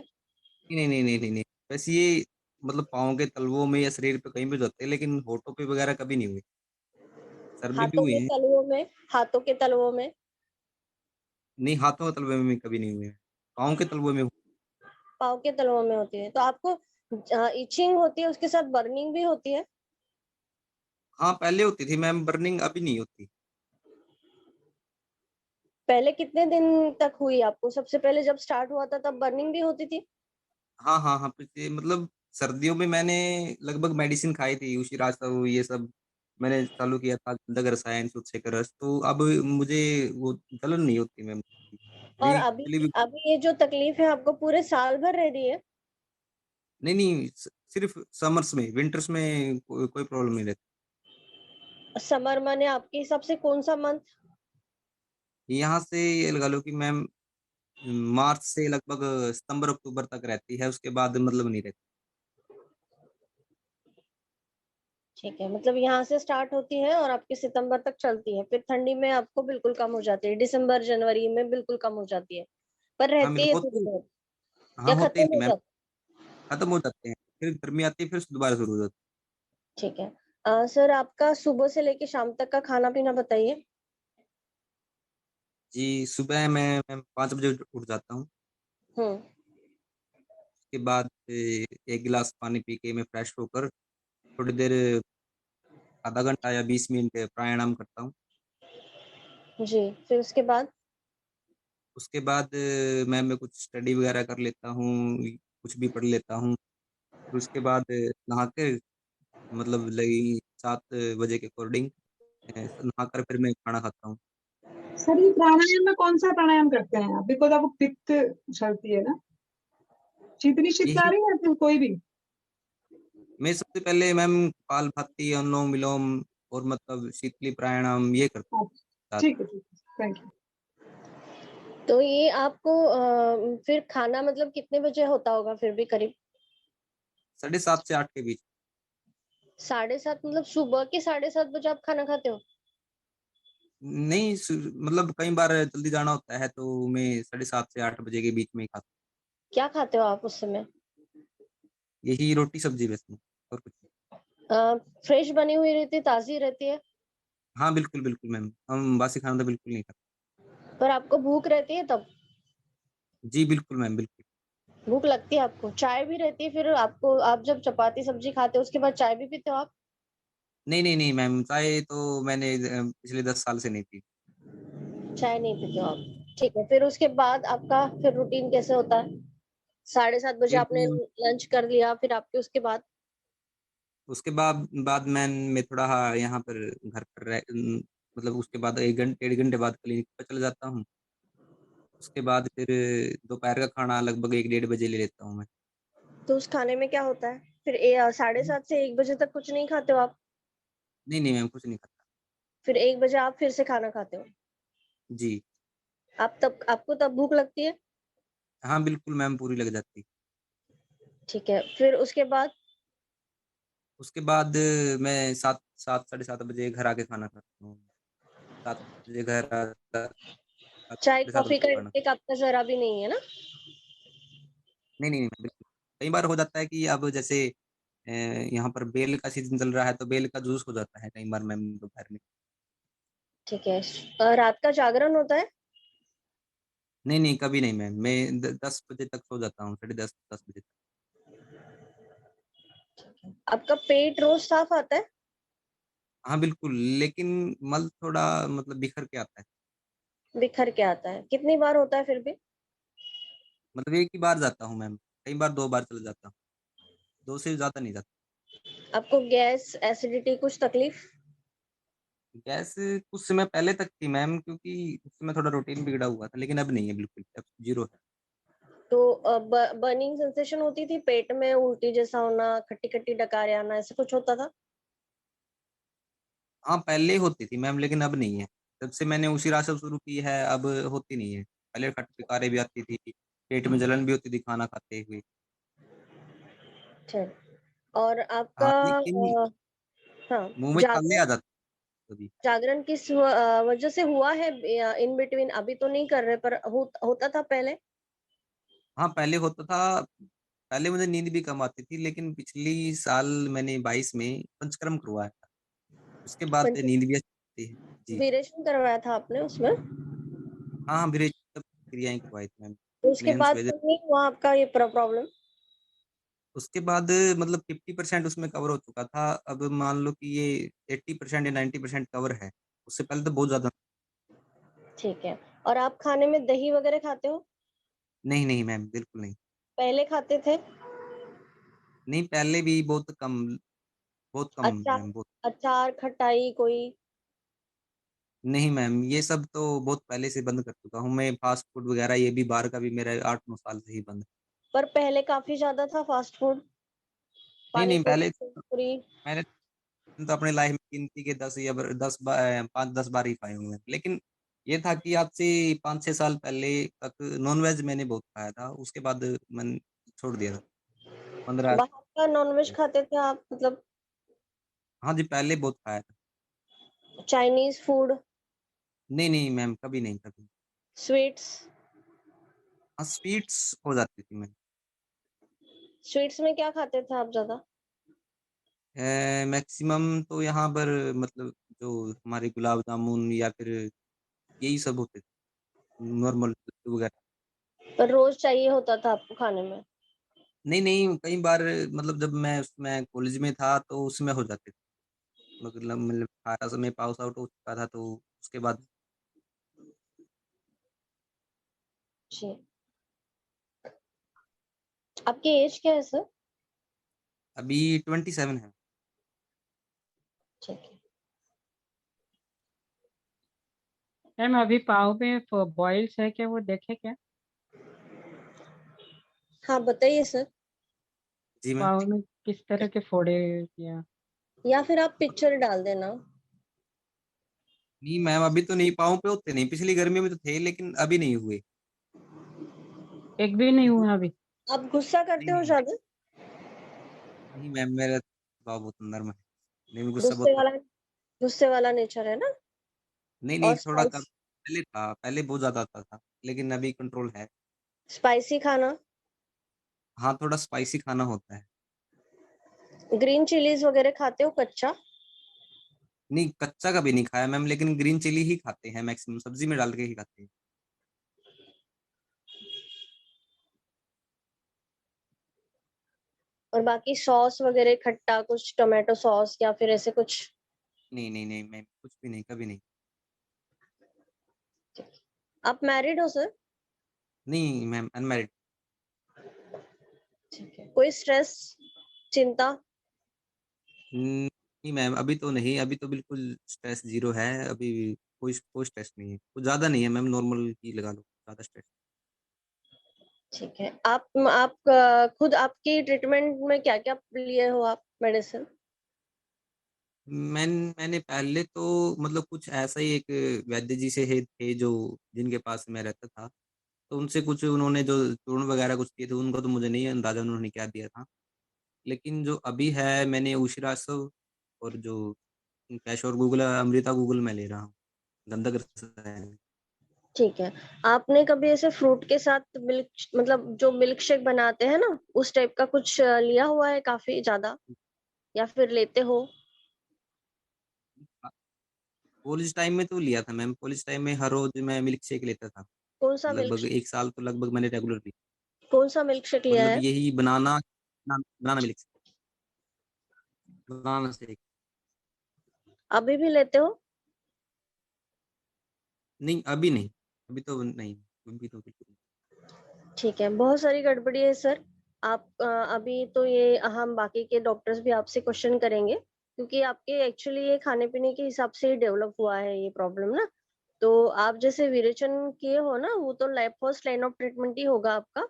Speaker 7: नहीं नहीं नहीं नहीं नहीं। वैसे ये मतलब पाँव के तलवों में या शरीर पे कहीं भी हो जाते हैं, लेकिन होठों पे वगैरह कभी नहीं हुए। सर में भी
Speaker 6: हाथों
Speaker 7: हुए
Speaker 6: के
Speaker 7: हैं।
Speaker 6: तलवों में, हाथों के तलवों में?
Speaker 7: नहीं, हाथों के तलवे में कभी नहीं हुए। पाँव के तलवे में हुए।
Speaker 6: पाँव के तलवों में होती है तो आपको इचिंग होती है, उसके साथ बर्निंग भी होती है?
Speaker 7: हाँ पहले होती थी मैम बर्निंग, अभी नहीं होती।
Speaker 6: पहले कितने दिन तक हुई आपको? सबसे पहले जब स्टार्ट हुआ था तब बर्निंग भी होती थी?
Speaker 7: हाँ हाँ हाँ, पिछले मतलब सर्दियों में मैंने लगभग मेडिसिन खाई थी, उसी रास्ता वो ये सब मैंने चालू किया था, गंधक रसायन शुद्ध से रस, तो अब मुझे वो जलन नहीं होती मैम।
Speaker 6: और
Speaker 7: अभी
Speaker 6: अभी
Speaker 7: पिछली भी
Speaker 6: अभी ये जो तकलीफ है आपको पूरे साल भर रह रही है?
Speaker 7: नहीं नहीं, सिर्फ समर्स में, विंटर्स में कोई प्रॉब्लम नहीं रहती।
Speaker 6: समर माने आपके हिसाब से कौन सा मंथ?
Speaker 7: यहाँ से ये लगा लो कि मैम मार्च से लगभग सितंबर अक्टूबर तक रहती है, उसके बाद मतलब नहीं रहती।
Speaker 6: ठीक है, मतलब यहाँ से स्टार्ट होती है और आपके सितंबर तक चलती है, फिर ठंडी में आपको बिल्कुल कम हो जाती है, दिसंबर जनवरी में बिल्कुल कम हो जाती है, पर
Speaker 7: हाँ
Speaker 6: रहती
Speaker 7: मेरे
Speaker 6: है
Speaker 7: को
Speaker 6: थोड़ी
Speaker 7: तो,
Speaker 6: बहुत? या
Speaker 7: हाँ होते
Speaker 6: खत्म
Speaker 7: ही नहीं
Speaker 6: हो
Speaker 7: मैम,
Speaker 6: जाती?
Speaker 7: खत्म हो जाते हैं, फिर गर्मी आती है, फिर दोबारा शुरू हो जाती
Speaker 6: ठीक है। सर आपका सुबह से लेके शाम तक का खाना पीना बताइए।
Speaker 7: है। जी सुबह मैं 5 बजे उठ जाता हूँ।
Speaker 6: हम्म।
Speaker 7: उसके बाद एक गिलास पानी पी के मैं फ्रेश होकर थोड़ी देर, आधा घंटा या 20 मिनट प्राणायाम करता हूँ।
Speaker 6: जी, फिर उसके बाद?
Speaker 7: उसके बाद मैं कुछ स्टडी वगैरह कर लेता हूँ, कुछ भी पढ़ लेता हूँ। फिर उसके बाद नहा के, मतलब लगी 7 बजे के अकॉर्डिंग नहा कर फिर मैं खाना खाता हूँ।
Speaker 3: सर ये प्राणायाम में कौन सा प्राणायाम करते हैं आप? बिकॉज आपको पित्त चलती है ना, शीतनी
Speaker 7: यही
Speaker 3: शीतकारी या फिर कोई भी?
Speaker 7: मैं सबसे पहले मैम कपालभाति, अनुलोम विलोम और मतलब शीतली प्राणायाम ये करता।
Speaker 3: ठीक है, थैंक यू।
Speaker 6: तो ये आपको फिर खाना मतलब कितने बजे होता होगा फिर भी करीब?
Speaker 7: 7:30 से 8 के बीच।
Speaker 6: 7:30 मतलब सुबह के 7:30 बजे आप खाना खाते हो?
Speaker 7: नहीं मतलब कई बार जल्दी जाना होता है तो मैं 7:30 से 8 बजे के बीच में ही खाता
Speaker 6: क्या खाते हो आप उस समय?
Speaker 7: हूँ। यही रोटी सब्जी बस में, और कुछ नहीं।
Speaker 6: फ्रेश बनी हुई रहती है, ताजी रहती है?
Speaker 7: हाँ बिल्कुल बिल्कुल मैम, हम बासी खाना तो बिल्कुल नहीं खाते।
Speaker 6: पर आपको भूख रहती है तब?
Speaker 7: जी बिल्कुल मैम बिल्कुल।
Speaker 6: भूख लगती है आपको? चाय भी रहती है फिर आपको? आप जब चपाती सब्जी खाते हो उसके बाद चाय भी पीते हो आप?
Speaker 7: नहीं नहीं नहीं मैम, चाय तो मैंने पिछले 10 साल से नहीं पी।
Speaker 6: चाय नहीं पीते हो आप? ठीक है, फिर उसके बाद आपका फिर रूटीन कैसे होता है? 7:30 बजे
Speaker 7: फिर
Speaker 6: आपने लंच कर लिया, फिर आपके उसके बाद?
Speaker 7: उसके बाद मैं थोड़ा यहाँ पर घर पर मतलब उसके बाद 1 घंटे 1.5 घंटे बाद क्लिनिक पर चला जाता हूँ। उसके बाद फिर दोपहर का खाना लगभग 1-1:30 बजे ले लेता हूँ मैं।
Speaker 6: तो उस खाने में क्या होता है फिर? 7:30 से 1 बजे तक कुछ नहीं खाते हो आप?
Speaker 7: नहीं नहीं मैम, कुछ नहीं खाता।
Speaker 6: फिर 1 बजे आप फिर से खाना खाते हो?
Speaker 7: जी
Speaker 6: आप तब, आपको तब भूख लगती है?
Speaker 7: हाँ बिल्कुल मैम, पूरी लग जाती।
Speaker 6: ठीक है, फिर उसके बाद?
Speaker 7: उसके बाद मैं 7 7 साढ़े 7 बजे घर आके खाना खाता हूँ। 7 बजे घर आता,
Speaker 6: चाय
Speaker 7: थोड़े साथ
Speaker 6: कॉफी का
Speaker 7: खाना।
Speaker 6: इंटेक आपका जरा भी नहीं है ना?
Speaker 7: नहीं नहीं नहीं, बिल्कुल। कई बार हो जाता है कि अब जैसे यहाँ पर बेल का सीजन चल रहा है तो बेल का जूस हो जाता है कई बार मैम दोपहर में।
Speaker 6: ठीक है। रात का जागरण होता है?
Speaker 7: नहीं नहीं, कभी नहीं मैम। मैं 10 बजे तक सो जाता हूँ, 10:30 10 बजे तक।
Speaker 6: आपका पेट रोज साफ आता है?
Speaker 7: हाँ बिल्कुल, लेकिन मल थोड़ा मतलब बिखर के आता है।
Speaker 6: बिखर के आता है? कितनी बार होता है फिर भी?
Speaker 7: मतलब एक ही बार जाता हूँ मैम, कई बार 2 बार चला जाता हूँ, 2 से ज्यादा नहीं जाता।
Speaker 6: आपको गैस, एसिडिटी, कुछ तकलीफ?
Speaker 7: गैस कुछ समय पहले तक थी मैम, क्योंकि उस समय थोड़ा रूटीन बिगड़ा हुआ था, लेकिन अब नहीं है, बिल्कुल अब जीरो है।
Speaker 6: तो बर्निंग सेंसेशन होती थी पेट में, उल्टी जैसा होना, खट्टी खट्टी डकार आना, ऐसा कुछ होता था?
Speaker 7: हाँ पहले होती थी मैम, लेकिन अब नहीं है। जब से मैंने उसी राशि शुरू की है अब होती नहीं है। पहले खट पिकारे भी आती थी, पेट में जलन भी होती थी खाना खाते हुए।
Speaker 6: ठीक। और आपका
Speaker 7: हाँ लेकिन
Speaker 6: हाँ,
Speaker 7: मुंह में छाले आ
Speaker 6: जागरण,
Speaker 7: जाते कभी।
Speaker 6: जागरण किस वजह से हुआ है? इन बिटवीन अभी तो नहीं कर रहे, पर होता था पहले?
Speaker 7: हाँ पहले होता था। पहले मुझे नींद भी कम आती थी, लेकिन पिछली साल मैंने 22 में पंचकर्म करवाया था, उसके बाद
Speaker 6: पंच
Speaker 7: नींद भी अच्छी आती है। जी।
Speaker 6: वीरेशन करवाया था आपने उसमें?
Speaker 7: हाँ हाँ, विरेचन सब क्रियाएं करवाई थी मैम।
Speaker 6: तो उसके
Speaker 7: मेंस
Speaker 6: बाद
Speaker 7: वेज।
Speaker 6: तो नहीं हुआ आपका ये प्रॉब्लम?
Speaker 7: उसके बाद मतलब 50% उसमें कवर हो चुका था। अब मान लो कि ये 80% या 90% कवर है। उससे पहले तो बहुत ज्यादा।
Speaker 6: ठीक है। और आप खाने में दही वगैरह खाते हो?
Speaker 7: नहीं नहीं मैम, बिल्कुल नहीं।
Speaker 6: पहले खाते थे?
Speaker 7: नहीं पहले भी बहुत कम, बहुत कम
Speaker 6: अचार,
Speaker 7: मैम, बहुत।
Speaker 6: अचार खटाई कोई?
Speaker 7: नहीं मैम, ये सब तो बहुत पहले से बंद कर चुका हूँ मैं। फास्ट फूड वगैरह ये भी बाहर का भी मेरा 8 9 साल से ही बंद है।
Speaker 6: पर पहले काफी ज्यादा था फास्ट फूड,
Speaker 7: नहीं
Speaker 6: पानी
Speaker 7: नहीं,
Speaker 6: पूरी,
Speaker 7: पहले
Speaker 6: पूरी।
Speaker 7: मैंने तो अपने लाइफ में गिनती के 10 या 5 10 बार ही खाए हुए हैं। लेकिन ये था कि आज से 5 6 साल पहले तक नॉन वेज मैंने बहुत खाया था, उसके बाद मैंने छोड़ दिया था। 15।
Speaker 6: बाहर का नॉनवेज खाते थे आप, मतलब
Speaker 7: हाँ जी, पहले बहुत खाया था।
Speaker 6: चाइनीज फूड,
Speaker 7: नहीं नहीं मैम, कभी नहीं, कभी।
Speaker 6: स्वीट्स?
Speaker 7: हाँ स्वीट्स हो जाती थी मैम।
Speaker 6: स्वीट्स में क्या खाते थे आप ज्यादा?
Speaker 7: मैक्सिमम तो यहाँ पर मतलब जो हमारे गुलाब जामुन या फिर यही सब होते थे, नॉर्मल वगैरह।
Speaker 6: पर रोज चाहिए होता था आपको खाने में?
Speaker 7: नहीं नहीं, कई बार मतलब जब मैं उसमें कॉलेज में था तो उसमें हो जाते थे। मतलब 18 से मैं पास आउट हो चुका था तो उसके बाद।
Speaker 6: जी। आपकी एज क्या है सर?
Speaker 7: अभी 27 है।
Speaker 6: ठीक है।
Speaker 8: मैम अभी पाव में बॉइल्स है क्या, वो देखे क्या?
Speaker 6: हाँ बताइए सर।
Speaker 7: जी मैम।
Speaker 8: पाव में किस तरह के फोड़े या?
Speaker 6: या फिर आप पिक्चर डाल देना।
Speaker 7: नहीं मैम, अभी तो नहीं, पाँव पे होते नहीं। पिछली गर्मी में तो थे, लेकिन अभी नहीं हुए।
Speaker 8: एक भी नहीं हुआ अभी?
Speaker 6: आप गुस्सा
Speaker 7: नहीं
Speaker 6: करते हो
Speaker 7: नहीं
Speaker 6: ज्यादा?
Speaker 7: नहीं मैम, मेरा स्वभाव बहुत नर्म है। नहीं, मैं गुस्सा
Speaker 6: गुस्से
Speaker 7: बहुत कम।
Speaker 6: वाला, गुस्से वाला नेचर है ना?
Speaker 7: नहीं
Speaker 6: और
Speaker 7: नहीं, थोड़ा कम।
Speaker 6: स्पाइस,
Speaker 7: पहले था, पहले बहुत ज्यादा आता था, लेकिन अभी कंट्रोल है।
Speaker 6: स्पाइसी खाना,
Speaker 7: हाँ थोड़ा स्पाइसी खाना होता है।
Speaker 6: ग्रीन चिलीज वगैरह खाते हो कच्चा?
Speaker 7: नहीं कच्चा कभी नहीं खाया मैम, लेकिन ग्रीन चिली ही खाते हैं मैक्सिमम, सब्जी में डाल के ही खाते हैं।
Speaker 6: और बाकी सॉस वगैरह खट्टा कुछ, टोमेटो सॉस या फिर ऐसे कुछ?
Speaker 7: नहीं नहीं नहीं मैम, कुछ भी नहीं, कभी नहीं।
Speaker 6: आप मैरिड हो सर?
Speaker 7: नहीं मैम, अनमैरिड।
Speaker 6: ठीक है। कोई स्ट्रेस, चिंता?
Speaker 7: नहीं मैम, अभी तो नहीं, अभी तो बिल्कुल स्ट्रेस जीरो है अभी। कोई कोई स्ट्रेस नहीं है, कुछ ज्यादा नहीं है मैम, नॉर्मल ही लगा लो, ज्यादा स्ट्रेस।
Speaker 6: ठीक है। आप खुद आपकी ट्रीटमेंट में क्या क्या लिए हो आप मेडिसिन?
Speaker 7: मैंने पहले तो मतलब कुछ ऐसा ही एक वैद्य जी से थे जो, जिनके पास मैं रहता था। तो उनसे कुछ उन्होंने जो चूर्ण वगैरह कुछ किए थे, उनको तो मुझे नहीं अंदाजा उन्होंने क्या दिया था। लेकिन जो अभी है, मैंने उशिरासव और जो कैश और गूगल अमृता गूगल में ले रहा हूँ, गंधक रसायन।
Speaker 6: ठीक है। आपने कभी ऐसे फ्रूट के साथ मिल्क, मतलब जो मिल्क शेक बनाते हैं ना, उस टाइप का कुछ लिया हुआ है काफी ज्यादा, या फिर लेते हो?
Speaker 7: कॉलेज टाइम में तो लिया था मैम, कॉलेज टाइम में हर रोज मैं मिल्क शेक लेता था।
Speaker 6: कौन सा मिल्क,
Speaker 7: लगभग 1 साल तो लगभग मैंने रेगुलर लिया।
Speaker 6: कौन सा मिल्क शेक लिया
Speaker 7: मतलब
Speaker 6: है?
Speaker 7: यही banana milk shake, banana shake.
Speaker 6: अभी भी लेते हो?
Speaker 7: नहीं अभी नहीं, अभी तो नहीं, अभी तो बिल्कुल नहीं।
Speaker 6: ठीक है, बहुत सारी गड़बड़ी है सर। आप अभी तो ये हम बाकी के डॉक्टर्स भी आपसे क्वेश्चन करेंगे, क्योंकि आपके एक्चुअली ये खाने पीने के हिसाब से ही डेवलप हुआ है ये प्रॉब्लम ना। तो आप जैसे विरेचन किए हो ना, वो तो फर्स्ट लाइन ऑफ ट्रीटमेंट ही होगा आपका।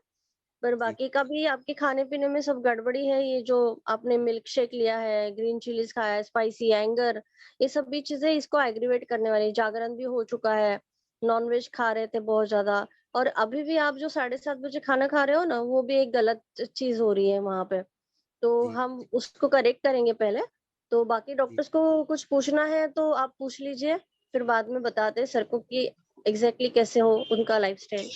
Speaker 6: पर
Speaker 7: जी
Speaker 6: बाकी का भी आपके खाने पीने में सब गड़बड़ी है। ये जो आपने मिल्क शेक लिया है, ग्रीन चिलीज खाया है, स्पाइसी, एंगर, ये सब भी चीजें इसको एग्रीवेट करने वाली। जागरण भी हो चुका है, नॉनवेज खा रहे थे बहुत ज्यादा, और अभी भी आप जो 7:30 बजे खाना खा रहे हो ना, वो भी एक गलत चीज हो रही है वहां पे। तो
Speaker 7: जी
Speaker 6: हम उसको करेक्ट करेंगे पहले। तो बाकी
Speaker 7: जी।
Speaker 6: डॉक्टर्स को कुछ पूछना है तो आप पूछ लीजिए, फिर बाद में बताते हैं सर को कि एग्जैक्टली कैसे हो उनका लाइफस्टाइल।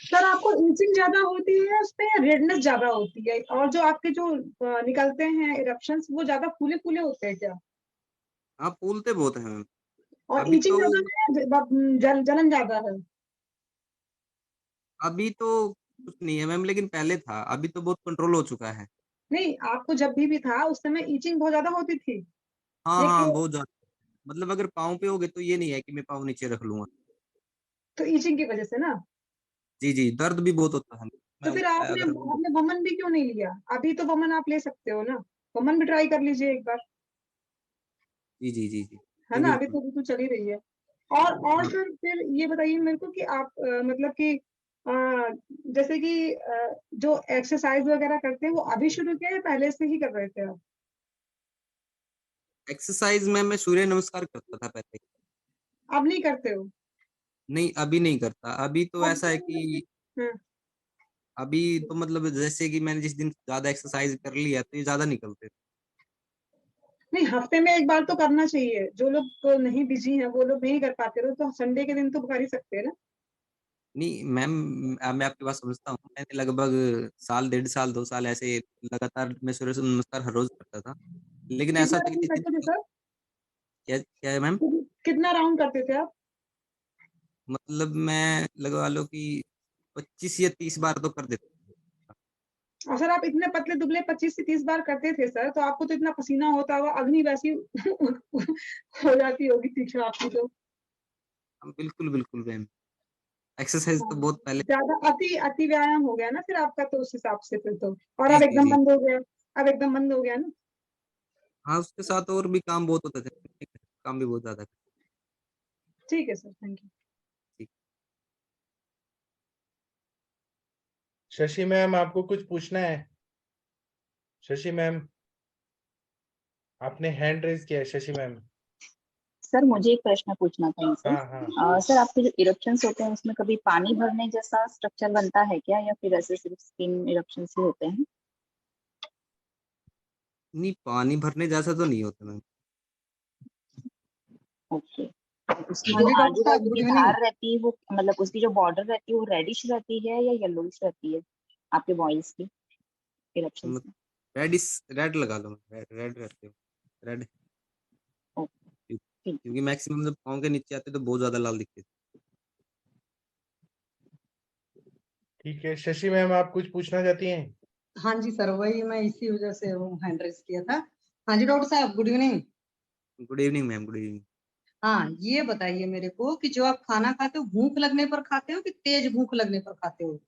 Speaker 3: सर आपको ईचिंग ज्यादा होती है उस पे, या रेडनेस ज्यादा होती है? और जो आपके जो निकलते हैं इरप्शंस, वो ज्यादा फूले फूले होते हैं क्या?
Speaker 7: हाँ फूलते बहुत हैं मैम।
Speaker 3: और
Speaker 7: अभी
Speaker 3: ईचिंग
Speaker 7: तो
Speaker 3: ज्यादा है, जलन ज्यादा है?
Speaker 7: अभी तो कुछ नहीं है मैम, लेकिन पहले था, अभी तो बहुत कंट्रोल हो चुका है।
Speaker 3: नहीं, आपको जब भी था उस समय ईचिंग बहुत ज्यादा होती थी?
Speaker 7: हाँ
Speaker 3: ये
Speaker 7: हाँ
Speaker 3: क्यों?
Speaker 7: बहुत ज्यादा। मतलब अगर पाँव पे हो गए तो ये नहीं है कि मैं पाँव नीचे रख लूंगा।
Speaker 3: तो ईचिंग की वजह से ना?
Speaker 7: जी जी, दर्द भी बहुत होता है।
Speaker 3: तो
Speaker 7: मैं
Speaker 3: फिर आपने
Speaker 7: अगर
Speaker 3: आपने वमन भी क्यों नहीं लिया? अभी तो वमन आप ले सकते हो ना, वमन भी ट्राई कर लीजिए एक बार।
Speaker 7: जी जी जी जी
Speaker 3: है
Speaker 7: जी
Speaker 3: ना, अभी
Speaker 7: बिल्कुल।
Speaker 3: तो चल ही रही है। और
Speaker 7: हाँ
Speaker 3: फिर ये बताइए मेरे को कि आप मतलब कि अ, जैसे कि जो एक्सरसाइज वगैरह करते हैं, वो अभी शुरू किया या पहले से ही कर रहे थे आप?
Speaker 7: एक्सरसाइज में मैं सूर्य नमस्कार करता था पहले।
Speaker 3: अब नहीं करते हो?
Speaker 7: नहीं अभी नहीं करता, अभी तो
Speaker 3: अब
Speaker 7: ऐसा
Speaker 3: तो
Speaker 7: है
Speaker 3: मतलब
Speaker 7: कि
Speaker 3: हाँ।
Speaker 7: अभी तो मतलब जैसे कि मैंने जिस दिन ज्यादा एक्सरसाइज कर लिया तो ये ज्यादा निकलते थे।
Speaker 3: नहीं, हफ्ते में एक बार तो करना चाहिए। जो लोग तो नहीं बिजी हैं, वो लोग नहीं कर पाते हो, तो संडे के दिन तो कर ही सकते हैं ना।
Speaker 7: नहीं मैम, मैं आपकी बात समझता हूँ। मैंने लगभग साल, 1.5 साल, 2 साल ऐसे लगातार मैं सूर्य नमस्कार हर रोज करता था। लेकिन ऐसा
Speaker 3: कितना
Speaker 7: था कि
Speaker 3: राउंड
Speaker 7: जिस दिन
Speaker 3: करते थे सर?
Speaker 7: क्या क्या है मैम,
Speaker 3: कितना राउंड करते थे आप?
Speaker 7: मतलब मैं लगा लो कि 25 या 30 बार तो कर देता
Speaker 3: और सर आप इतने पतले दुबले 25 से 30 बार करते थे सर, तो आपको तो इतना पसीना होता होगा, अग्नि वैसी हो जाती होगी तीक्ष्ण आपकी तो।
Speaker 7: था। बिल्कुल बिल्कुल मैम, एक्सरसाइज
Speaker 3: हाँ,
Speaker 7: तो बहुत पहले।
Speaker 3: ज्यादा अति अति व्यायाम हो गया ना फिर आपका, तो उस हिसाब से फिर तो। और
Speaker 7: जी
Speaker 3: अब
Speaker 7: जी
Speaker 3: एकदम
Speaker 7: जी।
Speaker 3: बंद हो गया, अब एकदम बंद हो गया ना?
Speaker 7: हाँ उसके साथ और भी काम बहुत होते थे, काम भी बहुत ज्यादा।
Speaker 3: ठीक है सर, थैंक यू।
Speaker 7: ठीक।
Speaker 2: शशि मैम, आपको कुछ पूछना है? शशि मैम, आपने हैंड रेज किया है शशि मैम।
Speaker 9: सर मुझे एक प्रश्न पूछना था इनसे।
Speaker 2: हाँ हाँ।
Speaker 9: सर आपके जो इरप्शंस होते हैं उसमें कभी पानी भरने जैसा स्ट्रक्चर बनता है क्या, या फिर ऐसे सिर्फ स्किन इरप्शंस ही होते हैं?
Speaker 7: नहीं पानी भरने जैसा तो नहीं होता मैम।
Speaker 9: ओके। उसकी
Speaker 10: हाँ
Speaker 9: जो
Speaker 10: जी डॉक्टर
Speaker 9: आजू
Speaker 10: साहब,
Speaker 9: बाजू
Speaker 10: गुड
Speaker 9: की
Speaker 10: इवनिंग।
Speaker 9: धार रहती है, वो मतलब उसकी जो बॉर्डर रहती है वो रेडिश रहती है या येलोइश रहती है आपके बॉयल्स की इरप्शंस में?
Speaker 7: रेड इस रेड लगा लो, रेड रेड रहते हो, रेड।
Speaker 9: ओके, ठीक है।
Speaker 7: क्योंकि मैक्सिमम जब पाँव के नीचे आते तो बहुत ज्यादा लाल दिखते थे।
Speaker 2: ठीक है शशि मैम, आप कुछ पूछना चाहती हैं?
Speaker 10: हाँ जी सर, वही मैं इसी वजह से वो हैंड रेस किया था। हाँ जी डॉक्टर साहब, good evening.
Speaker 7: Good evening ma'am, good evening.
Speaker 10: हाँ, ये बताइए मेरे को कि जो आप खाना खाते हो, भूख लगने पर खाते हो कि तेज भूख लगने पर खाते हो?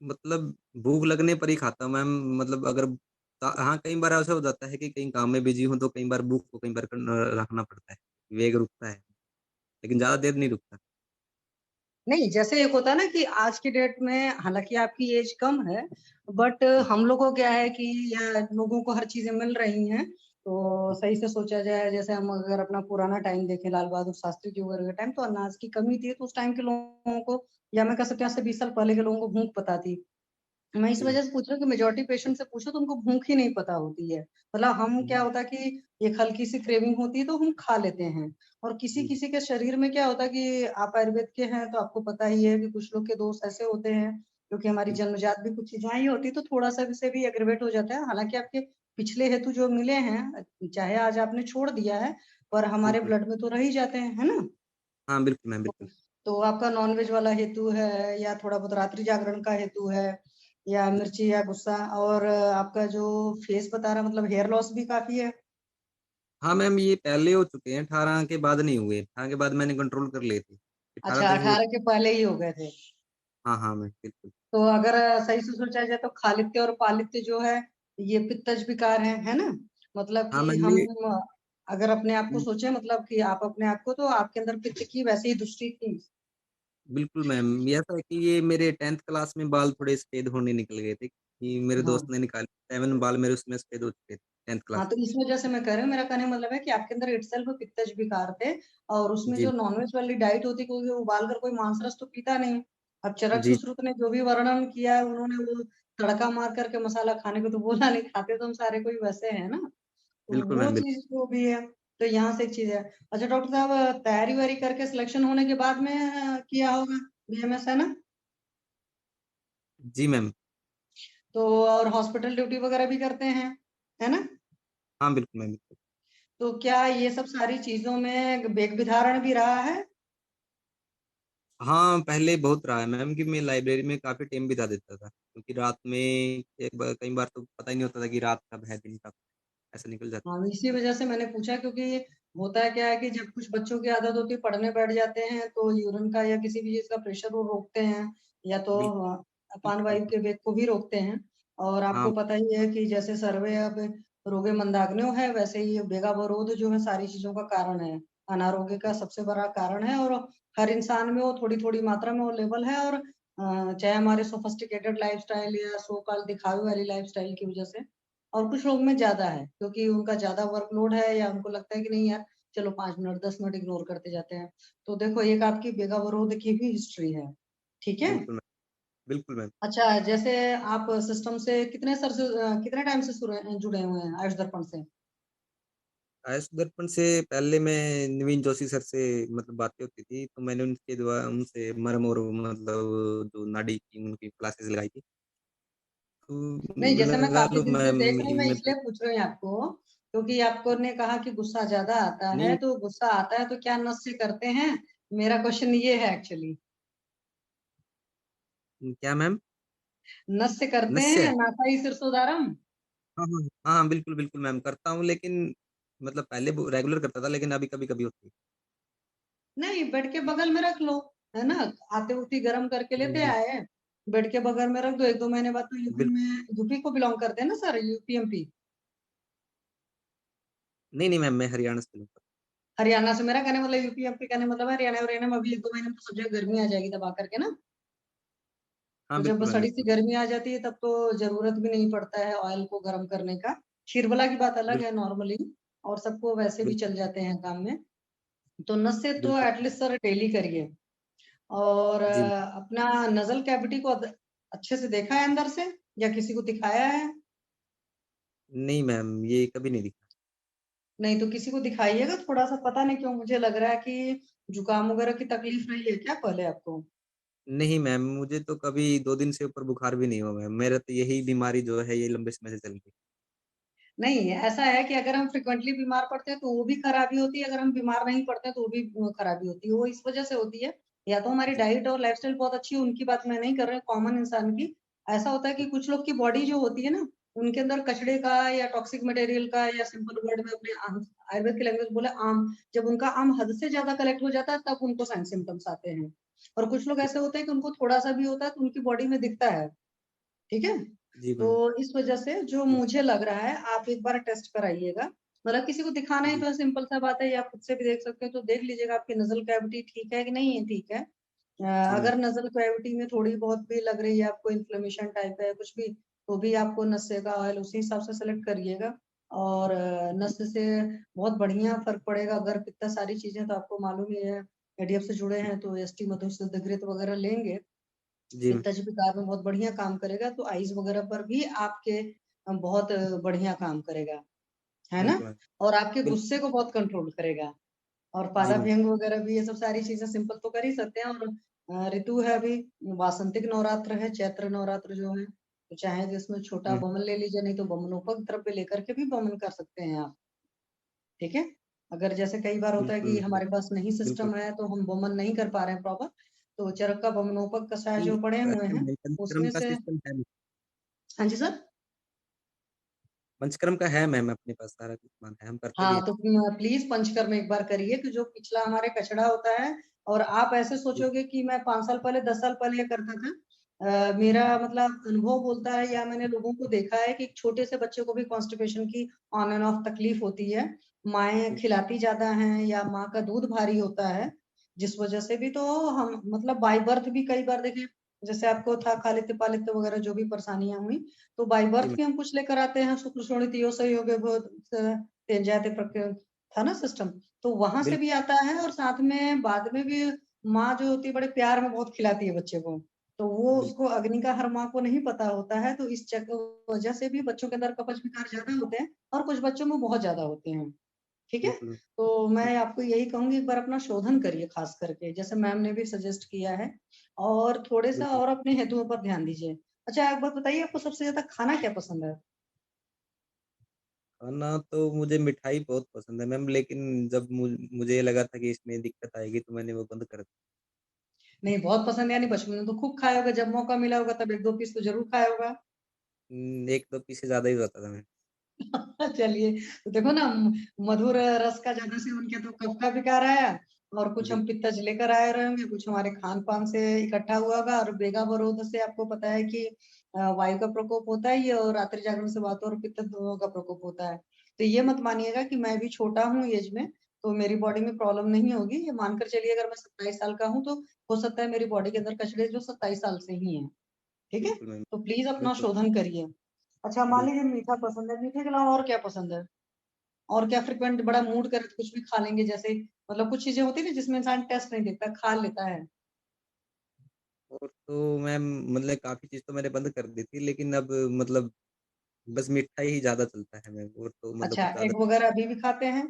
Speaker 7: मतलब भूख लगने पर ही खाता हूँ मैम। मतलब अगर हाँ कई बार ऐसा हो जाता है कि कहीं काम में बिजी हूँ तो कई बार भूख को कई बार रखना पड़ता है, वेग रुकता है, लेकिन ज्यादा देर नहीं रुकता।
Speaker 10: नहीं, जैसे एक होता है ना कि आज की डेट में, हालांकि आपकी एज कम है, बट हम लोगों को क्या है कि लोगों को हर चीजें मिल रही हैं, तो सही से सोचा जाए, जैसे हम अगर अपना पुराना टाइम देखें, लाल बहादुर शास्त्री जी वगैरह का टाइम, तो अनाज की कमी थी, तो उस टाइम के लोगों को, या मैं कह सकती हूँ आज से 20 साल पहले के लोगों को भूख पता थी। मैं इस
Speaker 7: जी
Speaker 10: वजह से पूछ रही हूँ कि मेजोरिटी पेशेंट से पूछो तो उनको भूख ही नहीं पता होती है। मतलब हम क्या
Speaker 7: जी
Speaker 10: होता है कि एक हल्की सी क्रेविंग होती है तो हम खा लेते हैं, और किसी
Speaker 7: जी
Speaker 10: किसी के शरीर में क्या होता है कि आप आयुर्वेद के हैं तो आपको पता ही है कि कुछ लोग के दोष ऐसे होते हैं, क्योंकि हमारी
Speaker 7: जी
Speaker 10: जन्मजात भी कुछ चीजें ही होती है तो थोड़ा सा से भी एग्रीवेट हो जाता है। हालांकि आपके पिछले हेतु जो मिले हैं, चाहे आज आपने छोड़ दिया है, पर हमारे
Speaker 7: बिल्कुल।
Speaker 10: ब्लड में तो रह ही जाते हैं, है ना।
Speaker 7: हाँ बिल्कुल मैम बिल्कुल।
Speaker 10: तो आपका नॉनवेज वाला हेतु है, या थोड़ा बहुत रात्रि जागरण का हेतु है, या मिर्ची या गुस्सा, और आपका जो फेस बता रहा मतलब हेयर लॉस भी काफी है।
Speaker 7: हाँ मैम ये पहले हो चुके हैं, 18 के बाद नहीं हुए, 18 के बाद मैंने कंट्रोल कर लिए थे, 18
Speaker 10: अच्छा,
Speaker 7: तक वो।
Speaker 10: 18 के पहले ही हो गए थे।
Speaker 7: हाँ हाँ मैम बिल्कुल।
Speaker 10: तो अगर सही से सोचा जाए तो खालित्य और पालित्य जो है, ये पित्तज विकार है ना। मतलब
Speaker 7: हाँ
Speaker 10: कि
Speaker 7: मैम
Speaker 10: हम
Speaker 7: ये
Speaker 10: अगर अपने आप को सोचे, मतलब कि आप अपने आप को, तो आपके अंदर पित्त की वैसे ही दृष्टि थी।
Speaker 7: बिल्कुल मैम, ये ऐसा है कि ये मेरे 10th क्लास में बाल थोड़े सफेद होने निकल गए थे, कि मेरे दोस्त
Speaker 10: हाँ
Speaker 7: ने निकाले 7 बाल मेरे उसमें सफेद हो चुके थे 10th
Speaker 10: हाँ,
Speaker 7: क्लास
Speaker 10: तो इस वजह से मैं कह रही हूँ, मेरा कहने का मतलब है कि आपके अंदर इटसेल्फ पित्तज विकार थे, और
Speaker 7: में।
Speaker 10: उसमें
Speaker 7: जी
Speaker 10: जो नॉनवेज वाली डाइट होती है, क्योंकि उबाल कर कोई मांस रस तो पीता नहीं। अब चरक
Speaker 7: जी
Speaker 10: सुश्रुत ने जो भी वर्णन किया है, उन्होंने वो तड़का मार करके मसाला खाने को तो बोला नहीं, खाते तो हम सारे कोई वैसे हैं ना। तो
Speaker 7: बिल्कुल
Speaker 10: वो
Speaker 7: मैम बिल्कुल।
Speaker 10: चीज जो भी है, तो यहाँ से एक चीज है। अच्छा डॉक्टर साहब, तैयारी वारी करके सिलेक्शन होने के बाद में किया होगा बीएमएस, है ना।
Speaker 7: जी मैम।
Speaker 10: तो और हॉस्पिटल ड्यूटी वगैरह भी करते हैं, है ना।
Speaker 7: हाँ बिल्कुल मैम बिल्कुल।
Speaker 10: तो क्या ये सब सारी चीजों में वेग विधारण भी रहा है।
Speaker 7: हाँ पहले बहुत रहा है मैम, कि मैं लाइब्रेरी में काफी टाइम बिता देता था, क्योंकि रात में एक बार कई बार तो पता ही नहीं होता था कि रात कब है दिन कब, ऐसा निकल जाता।
Speaker 10: हाँ, इसी वजह से मैंने पूछा, क्योंकि होता है क्या है कि जब कुछ बच्चों की आदत होती है पढ़ने बैठ जाते हैं, तो यूरिन का या किसी भी चीज का प्रेशर वो रोकते हैं, या तो
Speaker 7: बिल्कुल
Speaker 10: अपान
Speaker 7: बिल्कुल
Speaker 10: वायु
Speaker 7: बिल्कुल।
Speaker 10: के वेग को भी रोकते हैं। और आपको
Speaker 7: हाँ
Speaker 10: पता ही है कि जैसे सर्वे अब रोगे मंदाग्न्यो है, वैसे ही वेगावरोध जो है सारी चीजों का कारण है, अनारोग्य का सबसे बड़ा कारण है। और हर इंसान में वो थोड़ी थोड़ी मात्रा में वो लेवल है, और चाहे हमारे सोफिस्टिकेटेड लाइफस्टाइल या सो कॉल्ड दिखावे वाली लाइफस्टाइल की वजह से, और कुछ लोग में ज्यादा है क्योंकि उनका ज्यादा वर्कलोड है, या उनको लगता है कि नहीं यार, चलो 5 मिनट 10 मिनट इग्नोर करते जाते हैं। तो देखो, एक आपकी बेगावरोध की भी हिस्ट्री है, ठीक है।
Speaker 7: बिल्कुल मैम बिल्कुल मैम।
Speaker 10: अच्छा, जैसे आप सिस्टम से कितने टाइम से जुड़े हुए हैं आयुष दर्पण से।
Speaker 7: आयुष दर्पण से पहले मैं नवीन जोशी सर से मतलब बातें होती थी, तो मैंने उनके द्वारा उनसे मरम और मतलब जो नाड़ी की उनकी क्लासेस लगाई थी,
Speaker 10: नहीं,
Speaker 7: तो
Speaker 10: जैसे मैं
Speaker 7: लगा
Speaker 10: काफी
Speaker 7: लो
Speaker 10: दिन से
Speaker 7: मैम
Speaker 10: देख रही हूँ, मैं
Speaker 7: मैं
Speaker 10: इसलिए पूछ रही हूँ आपको, क्योंकि आपको ने कहा कि गुस्सा ज्यादा आता है,
Speaker 7: नहीं।
Speaker 10: तो गुस्सा आता है तो क्या नस से करते हैं। मेरा क्वेश्चन ये है एक्चुअली।
Speaker 7: क्या मैम?
Speaker 10: नस से करते
Speaker 7: नश्य?
Speaker 10: हैं, नासाई सिरसोदारम।
Speaker 7: हाँ हाँ हाँ बिल्कुल बिल्कुल मैम करता हूँ, लेकिन मतलब पहले रेगुलर करता था, लेकिन अभी कभी कभी होती
Speaker 10: नहीं, बेड के बगल में रख लो, है ना। आते उठी गर्म करके
Speaker 7: है।
Speaker 10: लेते आए, बेड के बगल में रख दो, 1-2 महीने बाद तो यूपी
Speaker 7: बिल्कुल।
Speaker 10: में, यूपी को बिलोंग करते हैं ना सर, यूपीएमपी।
Speaker 7: नहीं नहीं मैम, मैं हरियाणा से belong करता
Speaker 10: हरियाणा से, मेरा कहने मतलब यूपीएमपी कहने मतलब है हरियाणा, हरियाणा में अभी 1-2 महीने में तो सब जगह गर्मी आ जाएगी दबा करके ना।
Speaker 7: हूँ। हाँ
Speaker 10: तो जब
Speaker 7: बिल्कुल मैम
Speaker 10: सड़ी सी
Speaker 7: बिल्कुल
Speaker 10: गर्मी आ जाती है तब तो जरूरत भी नहीं पड़ता है ऑयल को गर्म करने का। खीरबला की बात अलग
Speaker 7: बिल्कुल
Speaker 10: है नॉर्मली, और सबको वैसे भी
Speaker 7: बिल्कुल
Speaker 10: चल जाते हैं काम में। तो नस से तो
Speaker 7: बिल्कुल।
Speaker 10: एटलीस्ट सर डेली करिए। और
Speaker 7: जी मैम।
Speaker 10: अपना नजल कैविटी को अच्छे से देखा है अंदर से, या किसी को दिखाया है।
Speaker 7: नहीं मैम, ये कभी नहीं दिखा।
Speaker 10: नहीं तो किसी को दिखाइएगा थोड़ा सा, पता नहीं क्यों मुझे लग रहा है कि जुकाम वगैरह की तकलीफ रही है क्या पहले आपको।
Speaker 7: नहीं मैम, मुझे तो कभी 2 दिन से ऊपर बुखार भी नहीं हुआ मैम, मेरा तो यही बीमारी जो है ये लंबे समय से चल रही
Speaker 10: नहीं, ऐसा है कि अगर हम फ्रिक्वेंटली बीमार पड़ते हैं तो वो भी खराबी होती है, अगर हम बीमार नहीं पड़ते हैं तो वो भी खराबी होती है। वो इस वजह से होती है, या तो हमारी
Speaker 7: है। जी
Speaker 10: डाइट और लाइफस्टाइल बहुत अच्छी है, उनकी बात मैं नहीं कर रही, कॉमन इंसान की। ऐसा होता है कि कुछ लोग की बॉडी जो होती है ना, उनके अंदर कचड़े का या टॉक्सिक मटेरियल का, या सिंपल वर्ड में अपने आयुर्वेद की लैंग्वेज बोले आम, जब उनका आम हद से ज्यादा कलेक्ट हो जाता है तब उनको साइन सिम्टम्स आते हैं। और कुछ लोग ऐसे होते हैं कि उनको थोड़ा सा भी होता है तो उनकी बॉडी में दिखता है, ठीक है।
Speaker 7: जी
Speaker 10: तो
Speaker 7: मैम।
Speaker 10: इस वजह से जो
Speaker 7: जी
Speaker 10: मुझे लग रहा है, आप एक बार टेस्ट कराइएगा। मतलब किसी को दिखाना ही
Speaker 7: जी
Speaker 10: तो है, सिंपल सा बात है, या खुद से भी देख सकते हो, तो देख लीजिएगा आपकी नजल कैविटी ठीक है कि नहीं है, ठीक है।
Speaker 7: जी मैम।
Speaker 10: अगर नजल कैविटी में थोड़ी बहुत भी लग रही है आपको, इन्फ्लेमेशन टाइप है कुछ भी, तो भी आपको नस्से का ऑयल उसी हिसाब से सेलेक्ट करिएगा। और नस्से से बहुत बढ़िया फर्क पड़ेगा। अगर कितना सारी चीजें तो आपको मालूम ही है, एडीएफ से जुड़े हैं तो एसटी मधुसूदन घृत वगैरह लेंगे
Speaker 7: जी मैम।
Speaker 10: पित्तज विकार में बहुत बढ़िया काम करेगा, तो आइज वगैरह पर भी आपके बहुत बढ़िया काम करेगा, है ना।
Speaker 7: बिल्कुल मैम।
Speaker 10: और आपके
Speaker 7: बिल्कुल।
Speaker 10: गुस्से को बहुत कंट्रोल करेगा। और
Speaker 7: जी मैम।
Speaker 10: पादाभ्यंग वगैरह भी, ये सब सारी चीजें सिंपल तो कर ही सकते हैं। और ऋतु है अभी, वासंतिक नवरात्र है, चैत्र नवरात्र जो है, तो चाहे जिसमें छोटा बमन ले लीजिए, नहीं तो बमनोपक द्रव्य लेकर के भी बमन कर सकते हैं आप, ठीक है। अगर जैसे कई बार होता है
Speaker 7: बिल्कुल
Speaker 10: कि
Speaker 7: मैम।
Speaker 10: हमारे पास नहीं
Speaker 7: बिल्कुल।
Speaker 10: सिस्टम है, तो हम बमन नहीं कर पा रहे हैं प्रॉपर, तो चरक का बमनोपक कषाय
Speaker 7: नहीं,
Speaker 10: जो पड़े हुए
Speaker 7: है
Speaker 10: हैं
Speaker 7: मैम, पंचकर्म
Speaker 10: उसमें
Speaker 7: का
Speaker 10: से।
Speaker 7: सिस्टम है।
Speaker 10: हाँ जी सर।
Speaker 7: पंचकर्म का है मैम, अपने पास सारा कुछ सामान है, हम करते भी
Speaker 10: हाँ,
Speaker 7: हैं।
Speaker 10: तो प्लीज पंचकर्म एक बार करिए, कि जो पिछला हमारे कचड़ा होता है, और आप ऐसे
Speaker 7: जी
Speaker 10: सोचोगे कि मैं 5 साल पहले 10 साल पहले ये करता था। मेरा मतलब अनुभव बोलता है, या मैंने लोगों को देखा है कि छोटे से बच्चे को भी कॉन्स्टिपेशन की ऑन एंड ऑफ तकलीफ होती है। माएँ खिलाती ज्यादा हैं, या माँ का दूध भारी होता है, जिस वजह से भी, तो हम मतलब बाय बर्थ भी कई बार देखे, जैसे आपको था खालित्य पालित्य वगैरह जो भी परेशानियां हुई, तो बाय
Speaker 7: जी
Speaker 10: बर्थ
Speaker 7: मैम।
Speaker 10: भी हम कुछ लेकर आते हैं, शुक्र शोणित यो सहयोग जाते प्रकृति था ना सिस्टम, तो वहां से भी
Speaker 7: बिल्कुल।
Speaker 10: आता है। और साथ में बाद में भी माँ जो होती है बड़े प्यार में बहुत खिलाती है बच्चे को, तो वो उसको
Speaker 7: बिल्कुल।
Speaker 10: अग्नि का हर माँ को नहीं पता होता है, तो इस वजह से भी बच्चों के अंदर कपच विकार ज्यादा होते हैं, और कुछ बच्चों में बहुत ज्यादा होते हैं, ठीक है।
Speaker 7: बिल्कुल।
Speaker 10: तो मैं आपको यही कहूंगी, एक बार अपना शोधन करिए, खास करके जैसे मैम ने भी सजेस्ट किया है, और थोड़े सा
Speaker 7: बिल्कुल।
Speaker 10: और अपने हेतुओं पर ध्यान दीजिए। अच्छा, एक बात बताइए, आपको सबसे ज्यादा खाना क्या पसंद है?
Speaker 7: खाना तो मुझे मिठाई बहुत पसंद है मैम, लेकिन जब मुझे ये लगा था कि इसमें दिक्कत आएगी तो मैंने वो बंद कर दिया।
Speaker 10: नहीं, बहुत पसंद है, यानी बचपन में तो खूब खाया होगा, जब मौका मिला होगा तब 1-2 पीस तो जरूर खाया होगा।
Speaker 7: एक दो पीस से ज्यादा ही होता था मैम।
Speaker 10: चलिए, तो देखो ना, मधुर रस का ज्यादा सेवन किया तो कफ का विकार आया, और कुछ हम
Speaker 7: बिल्कुल।
Speaker 10: पित्तज लेकर आए रहेंगे, कुछ हमारे खान पान से इकट्ठा हुआ होगा, और बेगावरोध से आपको पता है कि वायु का प्रकोप होता है ये, और रात्रि जागरण से वात और पित्त दोनों का प्रकोप होता है। तो ये मत मानिएगा कि मैं भी छोटा हूँ एज में, तो मेरी बॉडी में प्रॉब्लम नहीं होगी, ये मानकर चलिए, अगर मैं 27 साल का हूँ, तो हो सकता है मेरी बॉडी के अंदर कचड़े जो 27 साल से ही है, ठीक है।
Speaker 7: बिल्कुल मैम।
Speaker 10: तो प्लीज अपना
Speaker 7: बिल्कुल।
Speaker 10: शोधन करिए। अच्छा, मान
Speaker 7: बिल्कुल।
Speaker 10: लीजिए मीठा पसंद है, मीठे के अलावा और क्या पसंद है? और क्या फ्रिक्वेंट बड़ा मूड करे तो कुछ भी खा लेंगे, जैसे मतलब कुछ चीजें होती है ना जिसमें इंसान टेस्ट नहीं देखता, खा लेता है।
Speaker 7: और तो मैम मतलब काफी चीज तो मैंने बंद कर दी थी, लेकिन अब मतलब बस मिठाई ही ज्यादा चलता है मैम, और तो मतलब
Speaker 10: अच्छा,
Speaker 7: कुछ ज्यादा।
Speaker 10: एग वगैरह अभी भी खाते हैं?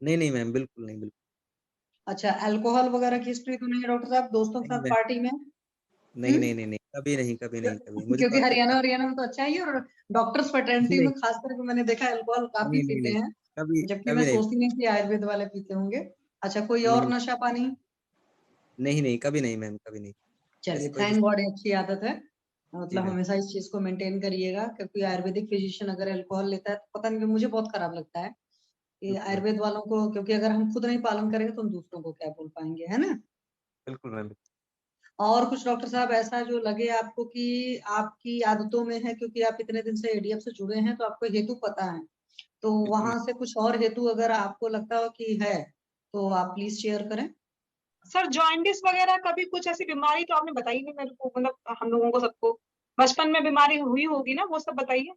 Speaker 7: नहीं नहीं मैम, बिल्कुल नहीं, बिल्कुल
Speaker 10: अच्छा, अल्कोहल वगैरह की हिस्ट्री तो नहीं है डॉक्टर साहब, दोस्तों के
Speaker 7: नहीं
Speaker 10: साथ
Speaker 7: मैम।
Speaker 10: पार्टी में?
Speaker 7: नहीं नहीं नहीं नहीं, कभी नहीं, कभी नहीं, कभी मुझे तो
Speaker 10: क्योंकि
Speaker 7: अच्छा
Speaker 10: हरियाणा
Speaker 7: लगता
Speaker 10: हरियाणा में तो अच्छा ही है, और डॉक्टर्स
Speaker 7: है।
Speaker 10: फ्रेटर्निटी
Speaker 7: नहीं
Speaker 10: में खास करके मैंने देखा अल्कोहल काफी
Speaker 7: नहीं नहीं
Speaker 10: पीते
Speaker 7: नहीं,
Speaker 10: हैं,
Speaker 7: कभी
Speaker 10: जबकि मैं
Speaker 7: कभी नहीं।
Speaker 10: सोचती नहीं थी आयुर्वेद वाले पीते होंगे। अच्छा, कोई और
Speaker 7: नहीं
Speaker 10: नशा पानी?
Speaker 7: नहीं नहीं, कभी नहीं मैम, कभी नहीं।
Speaker 10: चलिए,
Speaker 7: ऐसी कोई
Speaker 10: थैंक गॉड, ये अच्छी आदत है।
Speaker 7: जी
Speaker 10: मतलब
Speaker 7: मैम।
Speaker 10: हमेशा इस चीज को मेंटेन करिएगा, क्योंकि आयुर्वेदिक फिजिशियन अगर अल्कोहल लेता है तो पता नहीं, मुझे बहुत खराब लगता है कि
Speaker 7: बिल्कुल मैम।
Speaker 10: आयुर्वेद वालों को, क्योंकि अगर हम खुद नहीं पालन करेंगे तो हम दूसरों को क्या बोल पाएंगे, है ना।
Speaker 7: बिल्कुल मैम।
Speaker 10: और कुछ डॉक्टर साहब ऐसा जो लगे आपको कि आपकी आदतों में है, क्योंकि आप इतने दिन से एडीएफ से जुड़े हैं, तो आपको हेतु पता है, तो
Speaker 7: बिल्कुल मैम।
Speaker 10: वहां से कुछ और हेतु अगर आपको लगता हो कि है, तो आप प्लीज शेयर करें। सर, जॉइंटिस वगैरह कभी कुछ ऐसी बीमारी तो आपने बताई नहीं मेरे को, मतलब हम लोगों को सबको बचपन में बीमारी हुई होगी ना, वो सब बताइए।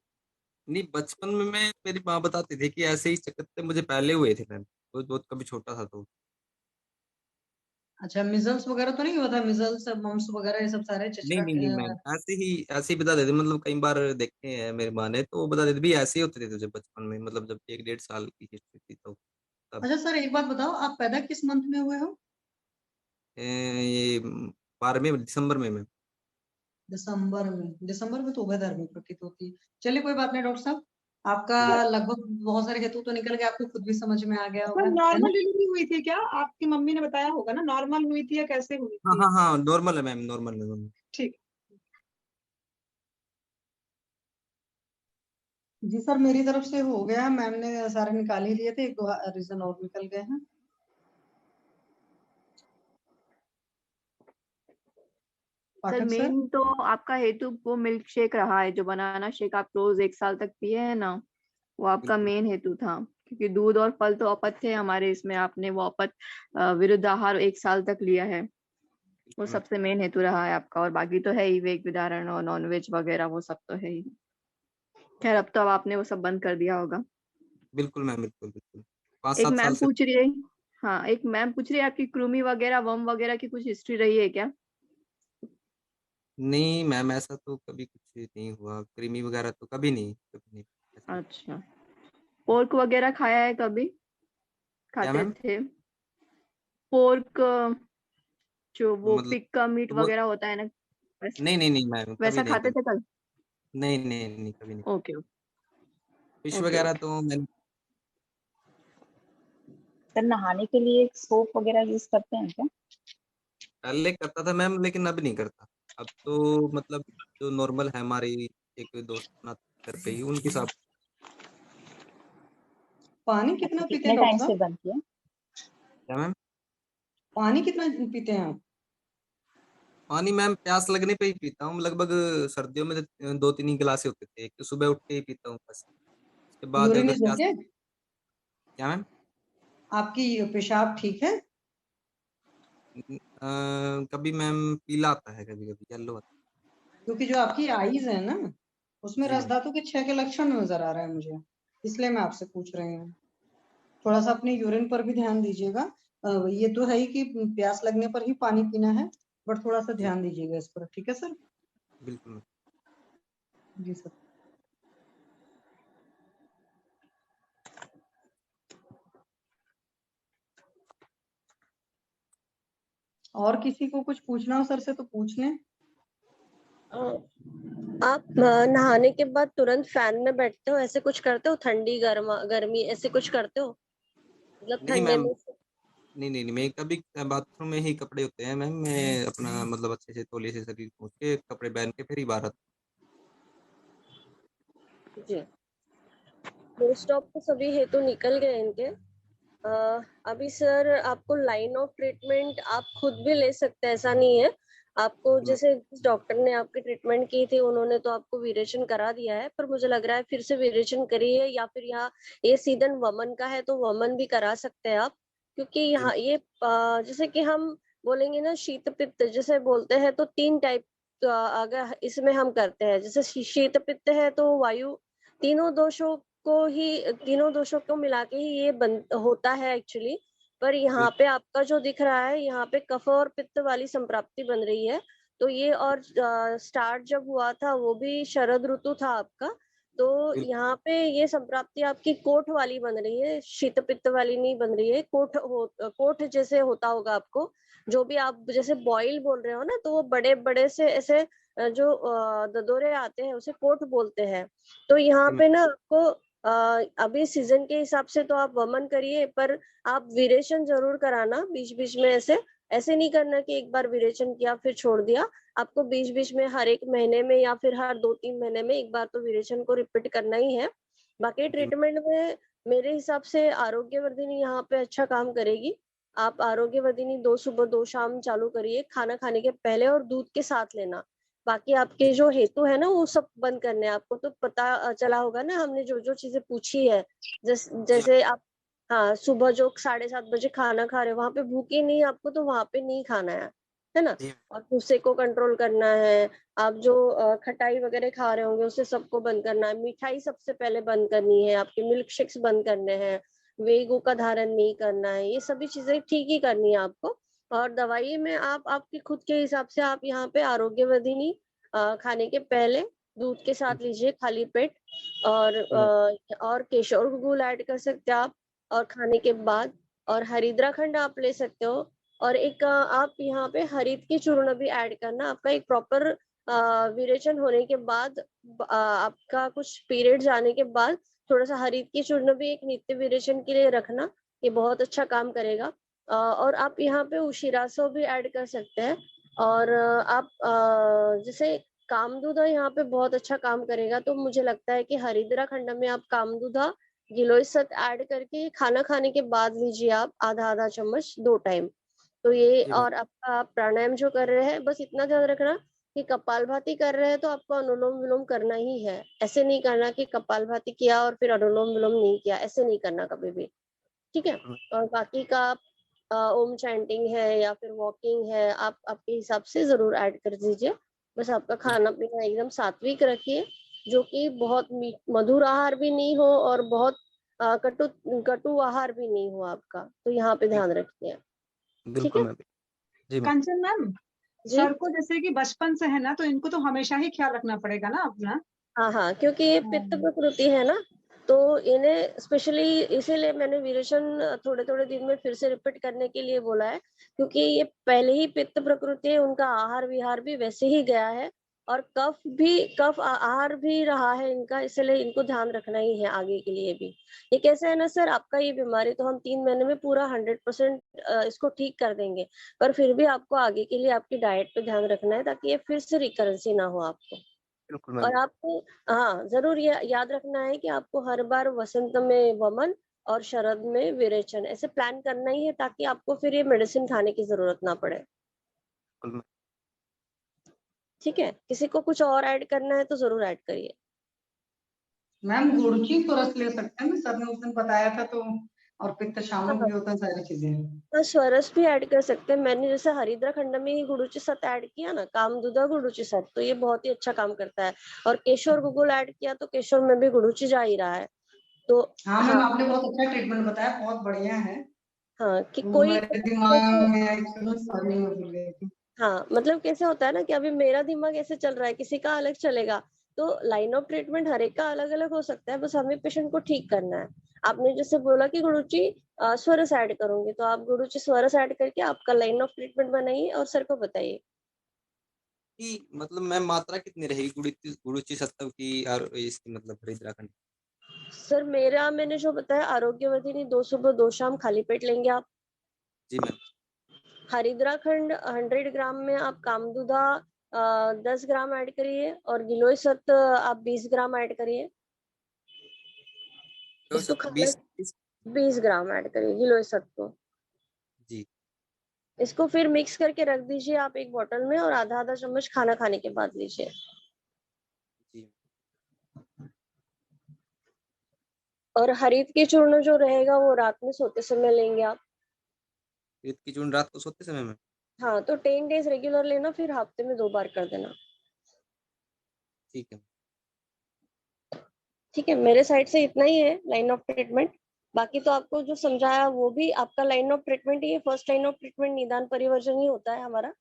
Speaker 7: नहीं, बचपन में मैं मेरी माँ बताती थी कि ऐसे ही चक्कर मुझे पहले हुए थे मैम, तो बहुत कभी छोटा था तो।
Speaker 10: अच्छा, मिजल्स वगैरह तो नहीं हुआ था? मिजल्स, मम्स वगैरह, ये सब सारे
Speaker 7: नहीं
Speaker 10: चचरा
Speaker 7: नहीं नहीं मैम, ऐसे ही बता देते, मतलब कई बार देखे हैं मेरी माँ ने, तो वो बता देते भी ऐसे ही होते थे तुझे बचपन में, मतलब जब 1-1.5 साल की हिस्ट्री थी तो तब।
Speaker 10: अच्छा सर, एक बात बताओ, आप पैदा किस मंथ में हुए हो?
Speaker 7: ये 12 दिसंबर में मैम।
Speaker 10: दिसंबर में? दिसंबर में तो उभयधर्मी प्रतीत होती है। चलिए, कोई बात नहीं डॉक्टर साहब, आपका लगभग बहुत सारे हेतु तो निकल गए, आपको खुद भी समझ में आ गया होगा, है ना। नॉर्मल डिलीवरी हुई थी क्या? आपकी मम्मी ने बताया होगा ना, नॉर्मल हुई थी या कैसे हुई
Speaker 7: हाँ
Speaker 10: थी?
Speaker 7: हाँ हाँ, नॉर्मल है मैम, नॉर्मल है नॉर्मल।
Speaker 10: ठीक। जी सर, मेरी तरफ से हो गया, मैम ने सारे निकाल ही लिए थे, 1-2 रीजन और निकल गए हैं।
Speaker 11: सर
Speaker 10: पाठक सर।
Speaker 11: मेन तो आपका हेतु वो मिल्क शेक रहा है, जो बनाना शेक आप रोज 1 साल तक पिए हैं ना, वो आपका
Speaker 7: बिल्कुल।
Speaker 11: मेन हेतु था। क्योंकि दूध और फल तो अपथ है हमारे, इसमें आपने वो अपथ विरुद्ध आहार 1 साल तक लिया है, वो
Speaker 7: बिल्कुल मैम।
Speaker 11: सबसे मेन हेतु रहा है आपका। और बाकी तो है ही वेग विदारण और नॉनवेज वगैरह, वो सब तो है ही। खैर अब तो अब आपने वो सब बंद कर दिया होगा।
Speaker 7: बिल्कुल मैम, बिल्कुल बिल्कुल। पाँच
Speaker 11: एक
Speaker 7: सात
Speaker 11: मैम
Speaker 7: साल से।
Speaker 11: पूछ रही है, हाँ एक मैम पूछ रही है आपकी कृमि वगैरह वर्म वगैरह की कुछ हिस्ट्री रही है क्या?
Speaker 7: नहीं मैम, ऐसा तो कभी कुछ नहीं हुआ, क्रीमी वगैरह तो कभी नहीं ऐसा।
Speaker 11: अच्छा, पोर्क वगैरह खाया है कभी?
Speaker 7: क्या
Speaker 11: खाते
Speaker 7: मैम?
Speaker 11: थे पोर्क, जो वो
Speaker 7: मतलब
Speaker 11: पिग का मीट
Speaker 7: वो,
Speaker 11: वगैरह होता है ना,
Speaker 7: नहीं मैम, कभी
Speaker 11: वैसा
Speaker 7: नहीं
Speaker 11: खाते
Speaker 7: कभी।
Speaker 11: थे कल?
Speaker 7: नहीं कभी नहीं।
Speaker 11: ओके
Speaker 7: फिश
Speaker 11: ओके
Speaker 7: वगैरह
Speaker 11: ओके।
Speaker 7: तो मैंने
Speaker 9: सर नहाने के लिए सोप वगैरह यूज करते हैं क्या?
Speaker 7: पहले करता था मैम, लेकिन अब नहीं करता। अब तो मतलब जो नॉर्मल है हमारी एक दोस्त बनाते घर पे ही, उनके साथ।
Speaker 10: पानी
Speaker 9: अच्छा,
Speaker 10: कितना पीते हैं
Speaker 9: कितने टाइम
Speaker 10: डॉक्टर
Speaker 9: से
Speaker 10: साहब?
Speaker 9: बंद किया?
Speaker 7: क्या मैम?
Speaker 10: पानी कितना पीते हैं आप?
Speaker 7: पानी मैम प्यास लगने पे ही पीता हूँ लगभग। सर्दियों में तो 2-3 ही गिलास होते थे, एक तो सुबह उठ के ही पीता हूँ बस। उसके बाद अगर
Speaker 10: यूरिन इज
Speaker 7: प्यास।
Speaker 10: ओके?
Speaker 7: क्या मैम?
Speaker 10: आपकी पेशाब ठीक है?
Speaker 7: कभी मैम पीला आता है, कभी कभी येलो आता
Speaker 10: क्योंकि जो आपकी आईज है ना, उसमें
Speaker 7: है। जी
Speaker 10: रस
Speaker 7: मैम।
Speaker 10: धातु के क्षय के लक्षण नजर आ रहा है मुझे, इसलिए मैं आपसे पूछ रही हूँ। थोड़ा सा अपने यूरिन पर भी ध्यान दीजिएगा। ये तो है ही कि प्यास लगने पर ही पानी पीना है, बट थोड़ा सा
Speaker 7: जी
Speaker 10: ध्यान दीजिएगा इस पर, ठीक है सर?
Speaker 7: बिल्कुल मैम।
Speaker 10: जी सर। और किसी को कुछ पूछना हो सर से तो पूछ लें।
Speaker 6: आप नहाने के बाद तुरंत फैन में बैठते हो, ऐसे कुछ करते हो? ठंडी गर्मा गर्मी ऐसे कुछ करते हो? मतलब
Speaker 7: नहीं
Speaker 6: ठंडे
Speaker 7: मैम,
Speaker 6: में
Speaker 7: नहीं मैं कभी बाथरूम में ही कपड़े होते हैं मैम, मैं अपना मतलब अच्छे से तौलिए से शरीर पोंछ के कपड़े पहन के फिर ही बाहर आता
Speaker 6: जी, मोस्ट ऑफ तो सभी हेतु निकल गए इनके। अभी सर आपको लाइन ऑफ ट्रीटमेंट आप खुद भी ले सकते हैं, ऐसा नहीं है। आपको
Speaker 7: हूँ।
Speaker 6: जैसे जिस डॉक्टर ने आपकी ट्रीटमेंट की थी उन्होंने तो आपको विरेचन करा दिया है, पर मुझे लग रहा है फिर से विरेचन करिए, या फिर यहाँ ये सीजन वमन का है तो वमन भी करा सकते हैं आप। क्योंकि
Speaker 7: जी
Speaker 6: यहाँ ये जैसे कि हम बोलेंगे ना शीत पित्त जैसे बोलते हैं, तो 3 टाइप अगर इसमें हम करते हैं, जैसे शीत पित्त है तो वायु, तीनों दोषों को ही, तीनों दोषों को मिला के ही ये होता है एक्चुअली। पर यहाँ पे आपका जो दिख रहा है, यहाँ पे कफ और पित्त वाली संप्राप्ति बन रही है। तो ये, और स्टार्ट जब हुआ था वो भी शरद ऋतु था आपका, तो
Speaker 7: बिल्कुल।
Speaker 6: यहाँ पे ये संप्राप्ति आपकी कोठ वाली बन रही है, शीत पित्त वाली नहीं बन रही है। कोठ जैसे होता होगा आपको, जो भी आप जैसे बॉयल बोल रहे हो ना, तो वो बड़े बड़े से ऐसे जो ददोरे आते हैं उसे कोठ बोलते हैं। तो यहाँ
Speaker 7: जी मैम।
Speaker 6: पे ना आपको अभी सीजन के हिसाब से तो आप वमन करिए, पर आप विरेचन जरूर कराना बीच बीच में। ऐसे ऐसे नहीं करना कि एक बार विरेचन किया फिर छोड़ दिया। आपको बीच बीच में हर एक महीने में या फिर हर 2-3 महीने में एक बार तो विरेचन को रिपीट करना ही है। बाकी
Speaker 7: जी मैम।
Speaker 6: ट्रीटमेंट में मेरे हिसाब से आरोग्यवर्धिनी यहाँ पे अच्छा काम करेगी। आप आरोग्यवर्धिनी 2 सुबह 2 शाम चालू करिए, खाना खाने के पहले, और दूध के साथ लेना। बाकी आपके
Speaker 7: जी
Speaker 6: जो हेतु है ना वो सब बंद करने हैं। आपको तो पता चला होगा ना हमने जो जो चीजें पूछी है।
Speaker 7: जी
Speaker 6: जैसे आप, हाँ, सुबह जो 7:30 बजे खाना खा रहे हो वहां पे भूखे नहीं, आपको तो वहां पे नहीं खाना है ना।
Speaker 7: जी
Speaker 6: और गुस्से को कंट्रोल करना है। आप जो खटाई वगैरह खा रहे होंगे उसे सबको बंद करना है। मिठाई सबसे पहले बंद करनी है, आपके मिल्क शेक्स बंद करने हैं, वेगो का धारण नहीं करना है, ये सभी चीजें ठीक ही करनी है आपको। और दवाई में आप आपके खुद के हिसाब से आप यहाँ पे आरोग्यवर्धिनी खाने के पहले दूध के साथ लीजिए खाली पेट। और
Speaker 7: जी मैम।
Speaker 6: और केशर गुल ऐड कर सकते हैं आप, और खाने के बाद। और हरिद्राखंड आप ले सकते हो। और एक आप यहाँ पे हरित की चूर्ण भी ऐड करना। आपका एक प्रॉपर विरेचन होने के बाद, आपका कुछ पीरियड जाने के बाद थोड़ा सा हरित की चूर्ण भी एक नित्य विरेचन के लिए रखना। ये बहुत अच्छा काम करेगा। और आप यहाँ पे उशिरासो भी ऐड कर सकते हैं। और आप जैसे कामदूधा यहाँ पे बहुत अच्छा काम करेगा, तो मुझे लगता है कि हरिद्रा खंड में आप कामदूधा गिलोय सत ऐड करके खाना खाने के बाद लीजिए आप, आधा आधा चम्मच 2 टाइम। तो ये,
Speaker 7: जी मैम।
Speaker 6: और आपका आप प्राणायाम जो कर रहे हैं, बस इतना ध्यान रखना कि कपालभाति कर रहे हैं तो आपको अनुलोम विलोम करना ही है। ऐसे नहीं करना कि कपालभाति किया और फिर अनुलोम विलोम नहीं किया, ऐसे नहीं करना कभी भी। ठीक है।
Speaker 7: बिल्कुल मैम।
Speaker 6: और बाकी का आप ओम चैंटिंग है या फिर वॉकिंग है, आप आपके हिसाब से जरूर ऐड कर दीजिए। बस आपका खाना
Speaker 7: बिल्कुल।
Speaker 6: पीना एकदम सात्विक रखिए, जो कि बहुत मधुर आहार भी नहीं हो और बहुत कटु कटु आहार भी नहीं हो आपका, तो यहाँ पे ध्यान
Speaker 7: बिल्कुल।
Speaker 6: रखिए। ठीक
Speaker 7: बिल्कुल
Speaker 6: है।
Speaker 7: मैम। जी मैम।
Speaker 3: कंचन मैम,
Speaker 6: जी
Speaker 3: सर को जैसे कि बचपन से है ना, तो इनको तो हमेशा ही ख्याल रखना पड़ेगा ना अपना।
Speaker 6: हाँ हाँ, क्योंकि ये पित्त
Speaker 3: हाँ।
Speaker 6: प्रकृति है ना, तो इन्हें स्पेशली इसीलिए मैंने विरेचन थोड़े थोड़े दिन में फिर से रिपीट करने के लिए बोला है, क्योंकि ये पहले ही पित्त प्रकृति है, उनका आहार विहार भी वैसे ही गया है, और कफ आहार भी रहा है इनका, इसलिए इनको ध्यान रखना ही है आगे के लिए भी। ये कैसे है ना सर, आपका ये बीमारी तो हम 3 महीने में पूरा 100% इसको ठीक कर देंगे, पर फिर भी आपको आगे के लिए आपकी डाइट पे ध्यान रखना है, ताकि ये फिर से रिकरेंसी ना हो आपको।
Speaker 7: बिल्कुल
Speaker 6: और
Speaker 7: मैम।
Speaker 6: आपको हाँ जरूर ये याद रखना है कि आपको हर बार वसंत में वमन और शरद में विरेचन ऐसे प्लान करना ही है, ताकि आपको फिर ये मेडिसिन खाने की जरूरत ना पड़े।
Speaker 7: बिल्कुल मैम।
Speaker 6: ठीक है, किसी को कुछ और ऐड करना है तो जरूर ऐड करिए।
Speaker 10: मैम गुड़की को रस ले सकते हैं ना, सर ने उस दिन बताया था तो, और पित्त शामक
Speaker 6: हाँ
Speaker 10: भी होता है, सारी चीजें।
Speaker 6: हाँ, स्वरस भी ऐड कर सकते हैं। मैंने जैसे हरिद्रा खंड में ही गुड़ुचि सत ऐड किया ना, कामदुधा गुड़ुचि सत, तो ये बहुत ही अच्छा काम करता है। और केशर गुगुल ऐड किया तो केशर में भी गुड़ुचि जा ही रहा है। तो
Speaker 10: हाँ
Speaker 6: हाँ
Speaker 10: मैम, आपने बहुत अच्छा ट्रीटमेंट बताया, बहुत बढ़िया है।
Speaker 6: हाँ कि
Speaker 10: तो
Speaker 6: कोई
Speaker 10: मेरे दिमाग में एक्चुअली सारी में भूल गई थी।
Speaker 6: हाँ मतलब कैसे होता है ना कि अभी मेरा दिमाग ऐसे चल रहा है, किसी का अलग चलेगा, तो लाइन ऑफ ट्रीटमेंट हर एक का अलग अलग हो सकता है, बस हमें पेशेंट को ठीक करना है। आपने जैसे बोला कि गुरुची स्वरस ऐड करूंगी, तो आप गुरुची स्वरस ऐड करके आपका लाइन ऑफ ट्रीटमेंट बनाइए और सर को बताइए।
Speaker 7: कि मतलब मैम मात्रा कितनी रहेगी गुरुचि सत्तव की और इसकी मतलब हरिद्रा खंड?
Speaker 6: सर मैंने जो बताया आरोग्यवधिनी 2 सुबह 2 शाम खाली पेट लेंगे आप।
Speaker 7: जी मैम।
Speaker 6: हरिद्रा खंड 100 ग्राम में आप कामदुधा 10 ग्राम ऐड करिए, और गिलोय सत्व आप 20 ग्राम ऐड करिए।
Speaker 7: तो
Speaker 6: इसको
Speaker 7: सत्तर
Speaker 6: खाना
Speaker 7: 20
Speaker 6: 20 ग्राम ऐड करिए गिलोय सत्व।
Speaker 7: जी।
Speaker 6: इसको फिर मिक्स करके रख दीजिए आप एक बोतल में, और आधा आधा चम्मच खाना खाने के बाद लीजिए।
Speaker 7: जी।
Speaker 6: और हरित के चूर्ण जो रहेगा वो रात में सोते समय लेंगे आप।
Speaker 7: ईद की जून रात को सोते समय में?
Speaker 6: हाँ तो 10 डेज रेगुलर लेना, फिर हफ्ते में 2 बार कर देना।
Speaker 7: ठीक है।
Speaker 6: ठीक है, मेरे साइड से इतना ही है लाइन ऑफ ट्रीटमेंट। बाकी तो आपको जो समझाया वो भी आपका लाइन ऑफ ट्रीटमेंट ही है। फर्स्ट लाइन ऑफ ट्रीटमेंट निदान परिवर्जन ही होता है हमारा,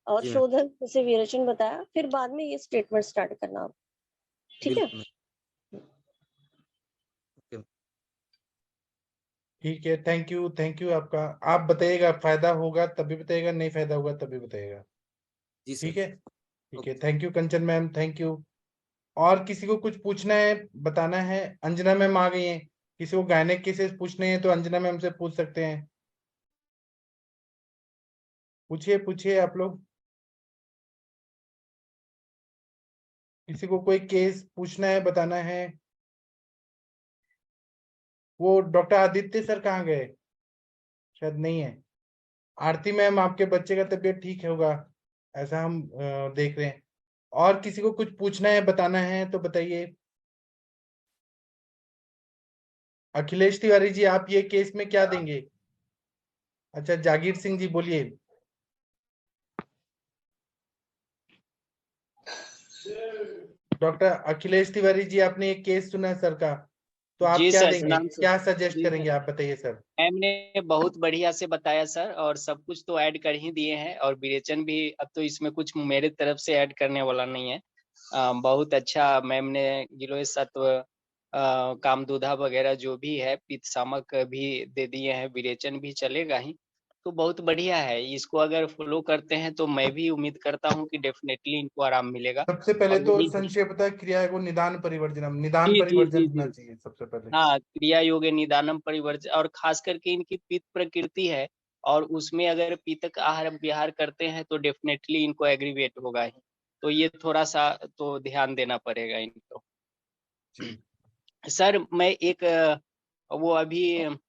Speaker 6: और
Speaker 7: जी मैम।
Speaker 6: शोधन जैसे विरेचन बताया, फिर बाद में ये ट्रीटमेंट स्टार्ट करना आप। ठीक है।
Speaker 7: बिल्कुल मैम। ओके।
Speaker 2: ठीक है, थैंक यू आपका। आप बताइएगा, फायदा होगा तभी बताइएगा, नहीं फायदा होगा तभी बताइएगा।
Speaker 7: जी सर।
Speaker 2: ठीक है, ठीक है,
Speaker 7: okay.
Speaker 2: Thank you Kanchan ma'am, thank you. और किसी को कुछ पूछना है, बताना है? अंजना मैम आ गई हैं, किसी को गायनेक केसेस पूछने हैं तो अंजना मैम से पूछ सकते हैं। पूछिए पूछिए आप लोग, किसी को कोई केस पूछना है, बताना है। वो डॉक्टर आदित्य सर कहाँ गए? शायद नहीं है। आरती मैम, आपके बच्चे का तबीयत ठीक होगा ऐसा हम देख रहे हैं। और किसी को कुछ पूछना है, बताना है तो बताइए। अखिलेश तिवारी जी, आप ये केस में क्या देंगे? अच्छा, जागीर सिंह जी बोलिए। डॉक्टर अखिलेश तिवारी जी, आपने एक केस सुना है सर का, तो आप
Speaker 12: जी
Speaker 2: क्या
Speaker 12: सर,
Speaker 2: देंगे,
Speaker 12: प्रणाम सर।
Speaker 2: क्या सजेस्ट
Speaker 12: जी
Speaker 2: करेंगे?
Speaker 12: सर,
Speaker 2: आप बताइए सर।
Speaker 12: मैम ने बहुत बढ़िया से बताया सर, और सब कुछ तो ऐड कर ही दिए हैं, और विरेचन भी अब तो इसमें कुछ मेरे तरफ से ऐड करने वाला नहीं है। बहुत अच्छा मैम ने गिलोय सत्व, कामदुधा वगैरह जो भी है, पित्त शामक भी दे दिए हैं, विरेचन भी चलेगा ही। तो बहुत बढ़िया है, इसको अगर फॉलो करते हैं तो मैं भी उम्मीद करता हूँ कि डेफिनेटली इनको आराम मिलेगा।
Speaker 2: सबसे पहले
Speaker 12: और
Speaker 2: तो
Speaker 12: वही
Speaker 2: संक्षेपता क्रिया को निदान
Speaker 12: जी जी
Speaker 2: परिवर्जन
Speaker 12: जी
Speaker 2: होना
Speaker 12: जी
Speaker 2: चाहिए सबसे पहले।
Speaker 12: हाँ, क्रिया योगे निदानम परिवर्ज, और खास करके इनकी पित्त प्रकृति है, और उसमें अगर पित्त आहार विहार करते हैं तो डेफिनेटली इनको एग्रीवेट होगा ही। तो ये थोड़ा सा तो ध्यान देना पड़ेगा इनको।
Speaker 2: जी।
Speaker 12: सर मैं एक वो अभी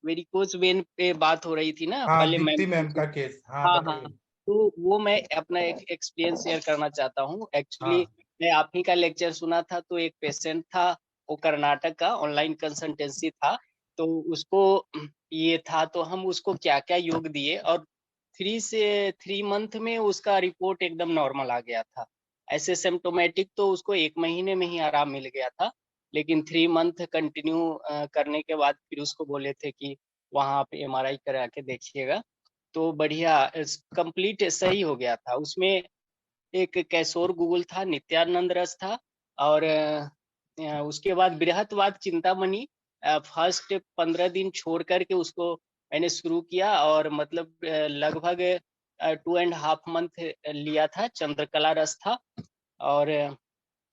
Speaker 12: वेरिकोज वेन पे बात हो रही थी ना,
Speaker 2: हाँ,
Speaker 12: पहले मैम
Speaker 2: दीप्ति मैम
Speaker 12: पूछी।
Speaker 2: का केस, हाँ
Speaker 12: हाँ हाँ,
Speaker 2: बताइए।
Speaker 12: तो वो मैं अपना एक एक्सपीरियंस शेयर करना चाहता हूँ। एक्चुअली
Speaker 2: हाँ
Speaker 12: मैं आप ही का लेक्चर सुना था, तो एक पेशेंट था, वो कर्नाटक का, ऑनलाइन कंसल्टेंसी था। तो उसको ये था, तो हम उसको क्या क्या योग दिए, और 3 से 3 मंथ में उसका रिपोर्ट एकदम नॉर्मल आ गया था। ऐसे सिम्टोमेटिक तो उसको 1 महीने में ही आराम मिल गया था, लेकिन 3 मंथ कंटिन्यू करने के बाद फिर उसको बोले थे कि वहाँ आप MRI करा के देखिएगा। तो बढ़िया कंप्लीट सही हो गया था। उसमें एक कैशोर गूगल था, नित्यानंद रस था, और उसके बाद बृहत्वाद चिंतामणि फर्स्ट 15 दिन छोड़ करके उसको मैंने शुरू किया, और मतलब लगभग 2.5 मंथ लिया था। चंद्रकला रस था, और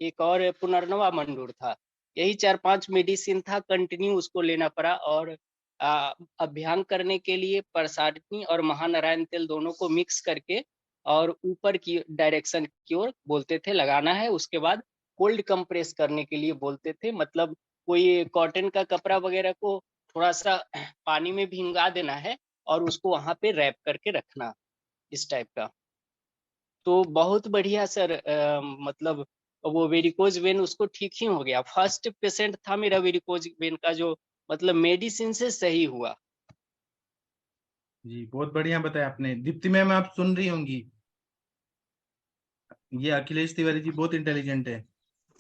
Speaker 12: एक और पुनर्नवा मंडूर था। यही 4-5 मेडिसिन था, कंटिन्यू उसको लेना पड़ा। और अभ्यांग करने के लिए प्रसारिणी और महानारायण तेल दोनों को मिक्स करके और ऊपर की डायरेक्शन की ओर बोलते थे लगाना है। उसके बाद कोल्ड कंप्रेस करने के लिए बोलते थे, मतलब कोई कॉटन का कपड़ा वगैरह को थोड़ा सा पानी में भिंगा देना है और उसको वहां पे रैप करके रखना, इस टाइप का। तो बहुत बढ़िया सर, मतलब वो वेरिकोज वेन उसको ठीक ही हो गया। फर्स्ट पेशेंट था मेरा वेरिकोज वेन का जो मतलब मेडिसिन से सही हुआ।
Speaker 2: जी बहुत बढ़िया बताया आपने। दीप्ति मैम आप सुन रही होंगी, ये अखिलेश तिवारी जी बहुत इंटेलिजेंट है।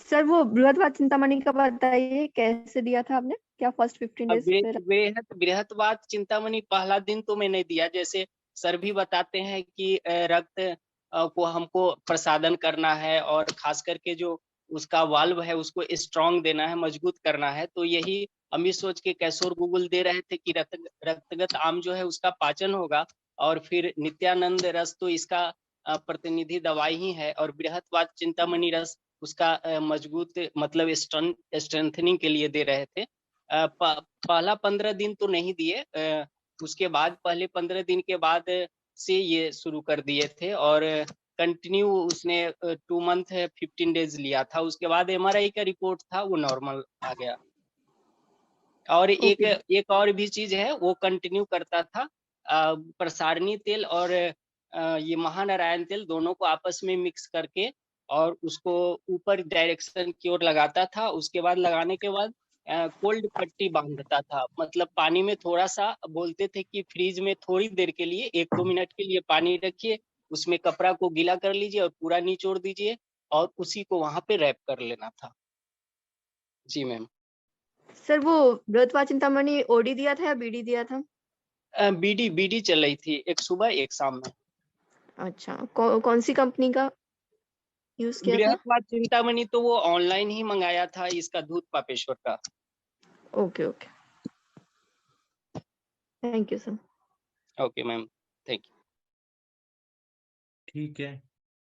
Speaker 11: सर वो बृहत्वाद चिंतामणि का बताइए, कैसे दिया था आपने? क्या फर्स्ट 15
Speaker 12: अब
Speaker 11: डेज?
Speaker 12: बृहत्वाद चिंतामणि पहला दिन तो मैंने दिया, जैसे सर भी बताते हैं कि रक्त को हमको प्रसादन करना है, और खास करके जो उसका वाल्व है उसको स्ट्रांग देना है, मजबूत करना है। तो यही हम भी सोच के कैशोर गूगल दे रहे थे कि रक्तगत आम जो है उसका पाचन होगा, और फिर नित्यानंद रस तो इसका प्रतिनिधि दवाई ही है, और बृहत्वाद चिंतामणि रस उसका मजबूत मतलब स्ट्रेंथनिंग के लिए दे रहे थे। पहला 15 दिन तो नहीं दिए, उसके बाद पहले 15 दिन के बाद से ये शुरू कर दिए थे, और कंटिन्यू उसने 2 मंथ 15 डेज लिया था। उसके बाद MRI का रिपोर्ट था, वो नॉर्मल आ गया। और एक और भी चीज है, वो कंटिन्यू करता था, प्रसारणी तेल और ये महानारायण तेल दोनों को आपस में मिक्स करके और उसको ऊपर डायरेक्शन की ओर लगाता था। उसके बाद लगाने के बाद कोल्ड पट्टी बांधता था, मतलब पानी में थोड़ा सा, बोलते थे कि फ्रीज में थोड़ी देर के लिए 1-2 मिनट के लिए पानी रखिए, उसमें कपड़ा को गीला कर लीजिए और पूरा निचोड़ दीजिए, और उसी को वहां पे रैप कर लेना था। जी मैम।
Speaker 11: सर वो बृहत्वाद चिंतामणि ओडी दिया था या बीडी दिया था?
Speaker 12: बीडी चल रही थी, एक सुबह एक शाम में।
Speaker 11: अच्छा, कौन सी कंपनी का यूज किया था?
Speaker 12: बृहत्वाद चिंतामणि तो वो ऑनलाइन ही मंगाया था, इसका दूध पापेश्वर का।
Speaker 11: Okay okay, thank you sir.
Speaker 12: Okay ma'am, thank you.
Speaker 2: ठीक है,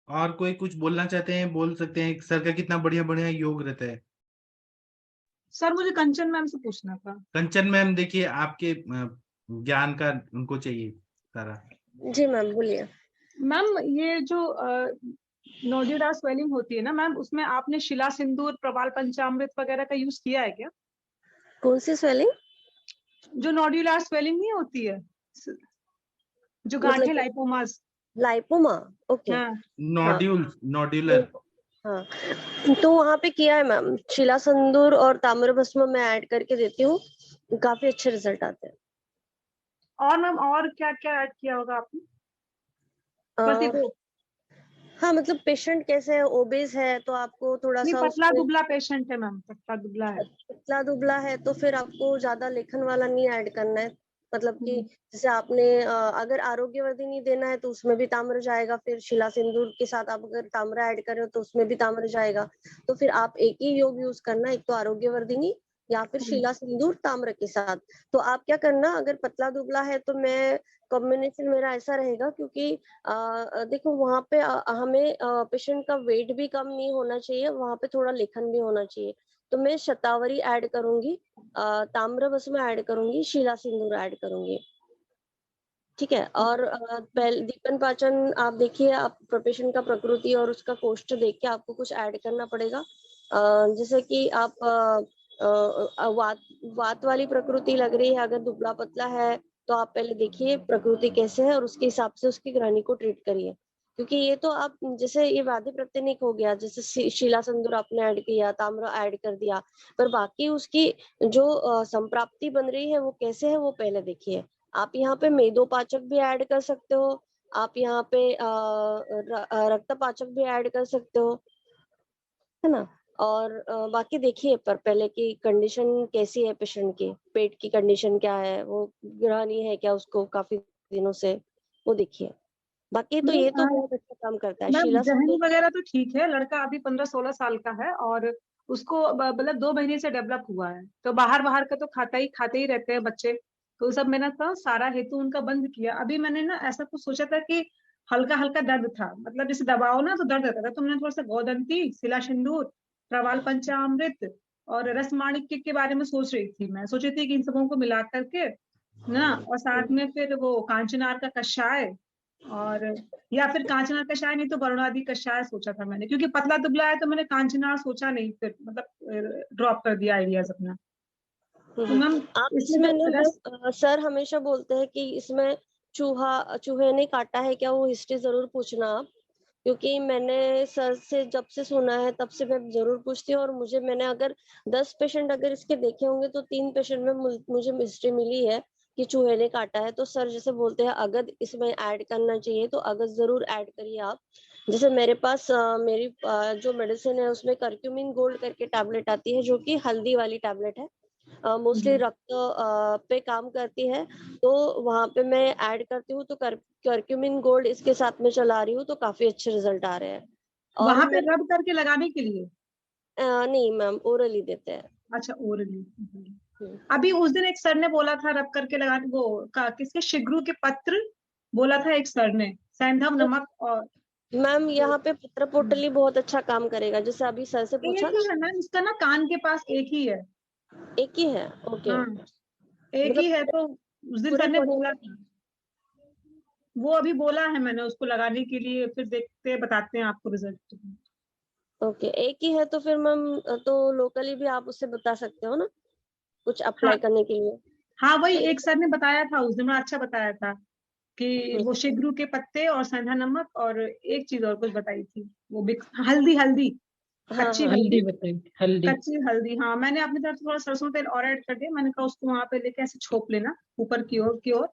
Speaker 2: और कोई कुछ बोलना चाहते हैं बोल सकते हैं। सर का कितना बढ़िया बढ़िया योग रहता है।
Speaker 3: सर मुझे कंचन मैम से पूछना था।
Speaker 2: कंचन मैम देखिए, आपके ज्ञान का उनको चाहिए सारा।
Speaker 6: जी मैम बोलिए।
Speaker 3: मैम ये जो नोड्यूलर स्वेलिंग होती है ना मैम, उसमें आपने शिला सिंदूर, प्रवाल पंचामृत वगैरह का यूज किया है क्या?
Speaker 6: कौन सी स्वेलिंग?
Speaker 3: जो नोड्यूलर स्वेलिंग नहीं होती है, जो गांठे लाइपोमास।
Speaker 6: Lipoma, okay.
Speaker 3: हाँ।
Speaker 2: नोड्यूलर।
Speaker 6: हाँ, तो वहाँ पे किया है मैम। शिला सिंदूर और ताम्र भस्म मैं ऐड करके देती हूँ, काफी अच्छे रिजल्ट आते हैं।
Speaker 3: और मैम और क्या क्या ऐड किया होगा आपने? बस ये दो?
Speaker 6: हाँ, मतलब पेशेंट कैसे है, ओबेस है तो आपको थोड़ा सा
Speaker 3: पतला दुबला पेशेंट है मैम, पतला दुबला है।
Speaker 6: पतला दुबला है तो फिर आपको ज्यादा लेखन वाला नहीं ऐड करना है। मतलब कि जैसे आपने अगर आरोग्यवर्धिनी देना है तो उसमें भी ताम्र जाएगा, फिर शिला सिंदूर के साथ आप अगर ताम्र ऐड कर रहे हो तो उसमें भी ताम्र जाएगा। तो फिर आप एक ही योग यूज करना, एक तो आरोग्यवर्धिनी या फिर शिला सिंदूर ताम्र के साथ। तो आप क्या करना, अगर पतला दुबला है तो मैं कॉम्बिनेशन मेरा ऐसा रहेगा, क्योंकि देखो वहां पे हमें पेशेंट का वेट भी कम नहीं होना चाहिए, वहां पे थोड़ा लेखन भी होना चाहिए। तो मैं शतावरी ऐड करूंगी, ताम्र भस्म ऐड करूंगी, शिला सिंदूर ऐड करूंगी, ठीक है। और दीपन पाचन आप देखिए, आप पेशेंट का प्रकृति और उसका कोष्ठ देख के आपको कुछ ऐड करना पड़ेगा। जैसे कि आप वात वाली प्रकृति लग रही है, अगर दुबला पतला है तो आप पहले देखिए प्रकृति कैसे है और उसके हिसाब से उसकी ग्रहणी को ट्रीट करिए। क्योंकि ये तो आप जैसे ये वादी प्रत्यनिक हो गया, जैसे शिला सिंदूर आपने ऐड किया, ताम्र ऐड कर दिया, पर बाकी उसकी जो संप्राप्ति बन रही है वो कैसे है वो पहले देखिए। आप यहाँ पे मेदोपाचक भी ऐड कर सकते हो, आप यहाँ पे रक्तपाचक भी ऐड कर सकते हो, है ना। और बाकी देखिए पर पहले की कंडीशन कैसी है पेशेंट की, पेट की कंडीशन क्या है, वो ग्रहणी है क्या उसको काफी दिनों से, वो देखिए। बाकी तो ये तो बहुत अच्छा काम करता है।
Speaker 3: मैम
Speaker 6: शीला
Speaker 3: जहनी
Speaker 6: सोनी
Speaker 3: वगैरह तो ठीक है, लड़का अभी 15-16 साल का है और उसको मतलब 2 महीने से डेवलप हुआ है, तो बाहर बाहर का तो खाते ही रहते हैं बच्चे, तो सब मैंने तो सारा हेतु उनका बंद किया। अभी मैंने ना ऐसा कुछ सोचा था कि हल्का हल्का दर्द था, मतलब जैसे दबाओ ना तो दर्द रहता था, तो मैंने थोड़ा सा गोदंती, शिला सिंदूर, प्रवाल पंचामृत और रसमाणिक्य के बारे में सोच रही थी। मैं सोची थी कि इन सबों को मिला करके ना, और साथ में फिर वो कांचनार का कषाय, और या फिर कांचनार कषाय नहीं तो वरुणादि कषाय सोचा था मैंने, क्योंकि पतला दुबला है तो मैंने कांचनार सोचा नहीं, फिर मतलब ड्रॉप कर दिया आइडियाज अपना। तो मैम
Speaker 6: आप
Speaker 3: इसमें
Speaker 6: इसमें ना
Speaker 3: फिर रस
Speaker 6: सर हमेशा बोलते हैं कि इसमें चूहे ने काटा है क्या, वो हिस्ट्री जरूर पूछना आप, क्योंकि मैंने सर से जब से सुना है तब से मैं जरूर पूछती हूँ। और मैंने अगर 10 पेशेंट अगर इसके देखे होंगे तो 3 पेशेंट में मुझे हिस्ट्री मिली है कि चूहे ने काटा है। तो सर जैसे बोलते हैं अगद इसमें ऐड करना चाहिए, तो अगद जरूर ऐड करिए आप। जैसे मेरे पास मेरी जो मेडिसिन है उसमें करक्यूमिन गोल्ड करके टैबलेट आती है, जो कि हल्दी वाली टैबलेट है, मोस्टली रक्त पे काम करती है, तो वहां पे मैं ऐड करती हूँ। तो करक्यूमिन गोल्ड इसके साथ में चला रही हूँ, तो काफी अच्छे रिजल्ट आ रहे हैं। और
Speaker 3: वहां पे
Speaker 6: मैं
Speaker 3: रब करके लगाने के लिए?
Speaker 6: नहीं मैम, ओरली देते हैं।
Speaker 3: अच्छा, ओरली। अभी उस दिन एक सर ने बोला था रब करके लगाने, वो किसके, शिगरू के पत्र बोला था एक सर ने, सैंधव नमक और
Speaker 6: मैम यहाँ पे पत्र पोटली बहुत अच्छा काम करेगा, जैसे अभी सर से पूछा
Speaker 3: एक ही है मैम, इसका ना कान के पास एक ही है।
Speaker 6: एक ही है, ओके।
Speaker 3: हाँ, एक ही है, तो उस दिन
Speaker 6: पूरे
Speaker 3: सर ने
Speaker 6: body
Speaker 3: बोला
Speaker 6: में
Speaker 3: था, वो अभी बोला है मैंने उसको लगाने के लिए, फिर देखते हैं बताते हैं आपको रिजल्ट।
Speaker 6: ओके, एक ही है तो फिर मैम तो लोकली भी आप उससे बता सकते हो ना कुछ
Speaker 3: हाँ
Speaker 6: अप्लाई करने के लिए।
Speaker 3: हाँ, वही एक सर ने बताया था उस दिन, बड़ा अच्छा बताया था कि वो शिगरू के पत्ते और सेंधा नमक और एक चीज और कुछ बताई थी, वो हल्दी, हल्दी, कच्ची
Speaker 6: हाँ,
Speaker 3: हल्दी,
Speaker 8: बताई हल्दी।
Speaker 3: कच्ची हल्दी। हाँ, मैंने अपनी तरफ से थोड़ा सरसों तेल और ऐड कर दिया, मैंने कहा उसको वहां पे लेके ऐसे छोप लेना ऊपर की ओर।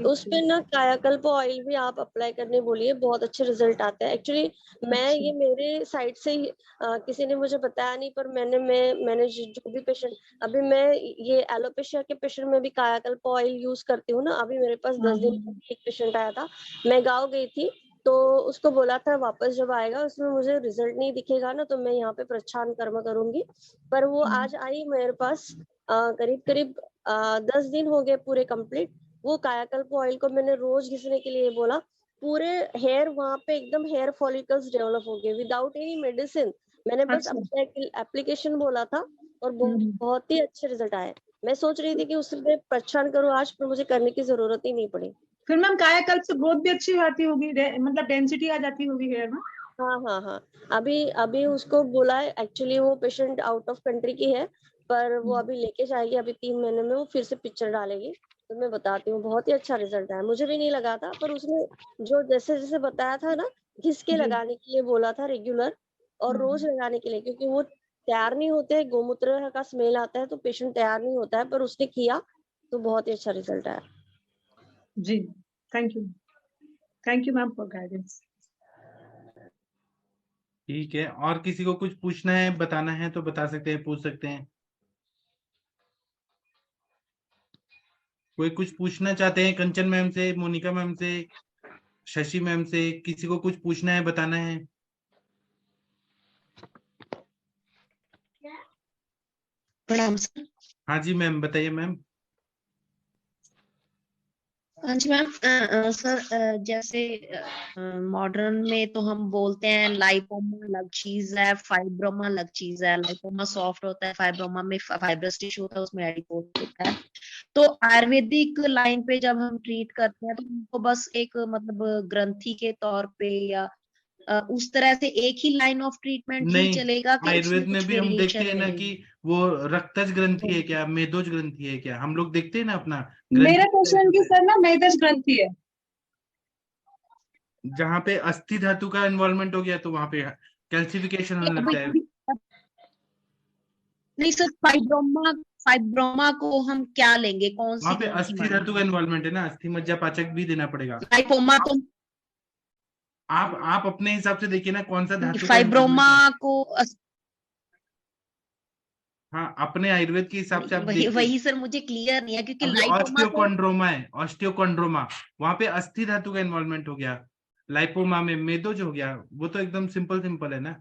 Speaker 6: उस पे ना कायाकल्प ऑयल भी आप अप्लाई करने बोलिए, बहुत अच्छे रिजल्ट आते हैं। एक्चुअली मैं ये मेरे साइड से ही किसी ने मुझे बताया नहीं, पर मैंने जो भी पेशेंट, अभी मैं ये एलोपेशिया के पेशेंट में भी कायाकल्प ऑयल यूज करती हूँ ना। अभी मेरे पास 10 दिन पहले एक पेशेंट आया था, मैं गाँव गई थी, तो उसको बोला था वापस जब आएगा उसमें मुझे रिजल्ट नहीं दिखेगा ना तो मैं यहाँ पे प्रच्छान कर्म करूंगी। पर वो आज आई मेरे पास, करीब करीब 10 दिन हो गए पूरे कंप्लीट। वो कायाकल्प ऑयल को मैंने रोज घिसने के लिए बोला, पूरे हेयर वहां पे एकदम हेयर फॉलिकल्स डेवलप हो गए विदाउट एनी मेडिसिन। मैंने बस एप्लीकेशन बोला था और बहुत ही अच्छे रिजल्ट आए। मैं सोच रही थी कि उसमें प्रच्छान करूं आज, पर मुझे करने की जरूरत ही नहीं पड़ी।
Speaker 3: फिर मैम कायाकल्प से ग्रोथ भी अच्छी आती होगी, मतलब डेंसिटी आ जाती होगी हेयर में।
Speaker 6: हाँ हाँ हाँ, अभी अभी उसको बोला है, एक्चुअली वो पेशेंट आउट ऑफ कंट्री की है, पर वो अभी लेके जाएगी, अभी 3 महीने में वो फिर से पिक्चर डालेगी। तो मैं बताती हूँ, बहुत ही अच्छा रिजल्ट आया। मुझे भी नहीं लगा था, पर उसने जो जैसे जैसे बताया था ना, घिस के लगाने के लिए बोला था रेगुलर, और रोज लगाने के लिए, क्योंकि वो तैयार नहीं होते, गोमूत्र का स्मेल आता है तो पेशेंट तैयार नहीं होता है, पर उसने किया तो बहुत ही अच्छा रिजल्ट आया।
Speaker 3: जी, thank you ma'am for guidance.
Speaker 2: ठीक है, और किसी को कुछ पूछना है बताना है तो बता सकते हैं, पूछ सकते हैं। कोई कुछ पूछना चाहते हैं कंचन मैम से, मोनिका मैम से, शशि मैम से, किसी को कुछ पूछना है बताना है?
Speaker 13: प्रणाम सर।
Speaker 2: हाँ जी मैम, बताइए मैम।
Speaker 13: हाँ जी मैम, सर जैसे मॉडर्न में तो हम बोलते हैं लाइपोमा अलग चीज है, फाइब्रोमा अलग चीज है। लाइपोमा सॉफ्ट होता है, फाइब्रोमा में फाइब्रस टिश्यू होता है, उसमें एडिपोज होता है। तो आयुर्वेदिक लाइन पे जब हम ट्रीट करते हैं तो उनको बस एक मतलब ग्रंथि के तौर पे या उस तरह से एक ही लाइन ऑफ ट्रीटमेंट ही
Speaker 2: नहीं,
Speaker 13: चलेगा कि
Speaker 2: आयुर्वेद
Speaker 13: उसमें
Speaker 2: में
Speaker 13: कुछ
Speaker 2: भी हम देखते
Speaker 13: वेरिएशन
Speaker 2: हैं ना
Speaker 13: रहेगी?
Speaker 2: कि वो रक्तज ग्रंथि है क्या, मेदोज ग्रंथि है क्या, हम लोग देखते हैं ना अपना
Speaker 3: मेरे
Speaker 2: ग्रंथि
Speaker 3: पेशेंट की सर ना मेदज ग्रंथि है।
Speaker 2: जहाँ पे अस्थि धातु का इन्वॉल्वमेंट हो गया तो वहां पे कैल्सिफिकेशन होने लगता है।
Speaker 13: नहीं सर, फाइब्रोमा को हम क्या लेंगे, कौन
Speaker 2: वहां
Speaker 13: सी
Speaker 2: पे
Speaker 13: ग्रंथि
Speaker 2: अस्थि धातु का
Speaker 13: मानेंगे?
Speaker 2: इन्वॉल्वमेंट है ना, अस्थि मज्जा पाचक भी देना पड़ेगा।
Speaker 13: लाइपोमा तो
Speaker 2: आप अपने हिसाब से देखिए ना कौन सा धातु का
Speaker 13: फाइब्रोमा
Speaker 2: इन्वॉल्वमेंट है।
Speaker 13: को
Speaker 2: हाँ, अपने आयुर्वेद के हिसाब से आप
Speaker 13: वही
Speaker 2: देखिए।
Speaker 13: वही सर मुझे क्लियर नहीं है क्योंकि
Speaker 2: अभी
Speaker 13: लाइपोमा तो
Speaker 2: ऑस्टियोकॉन्ड्रोमा है, ऑस्टियोकॉन्ड्रोमा, वहां पे अस्थि धातु का इन्वॉल्वमेंट हो गया। लाइपोमा में मेदोज हो गया, वो तो एकदम सिंपल है ना।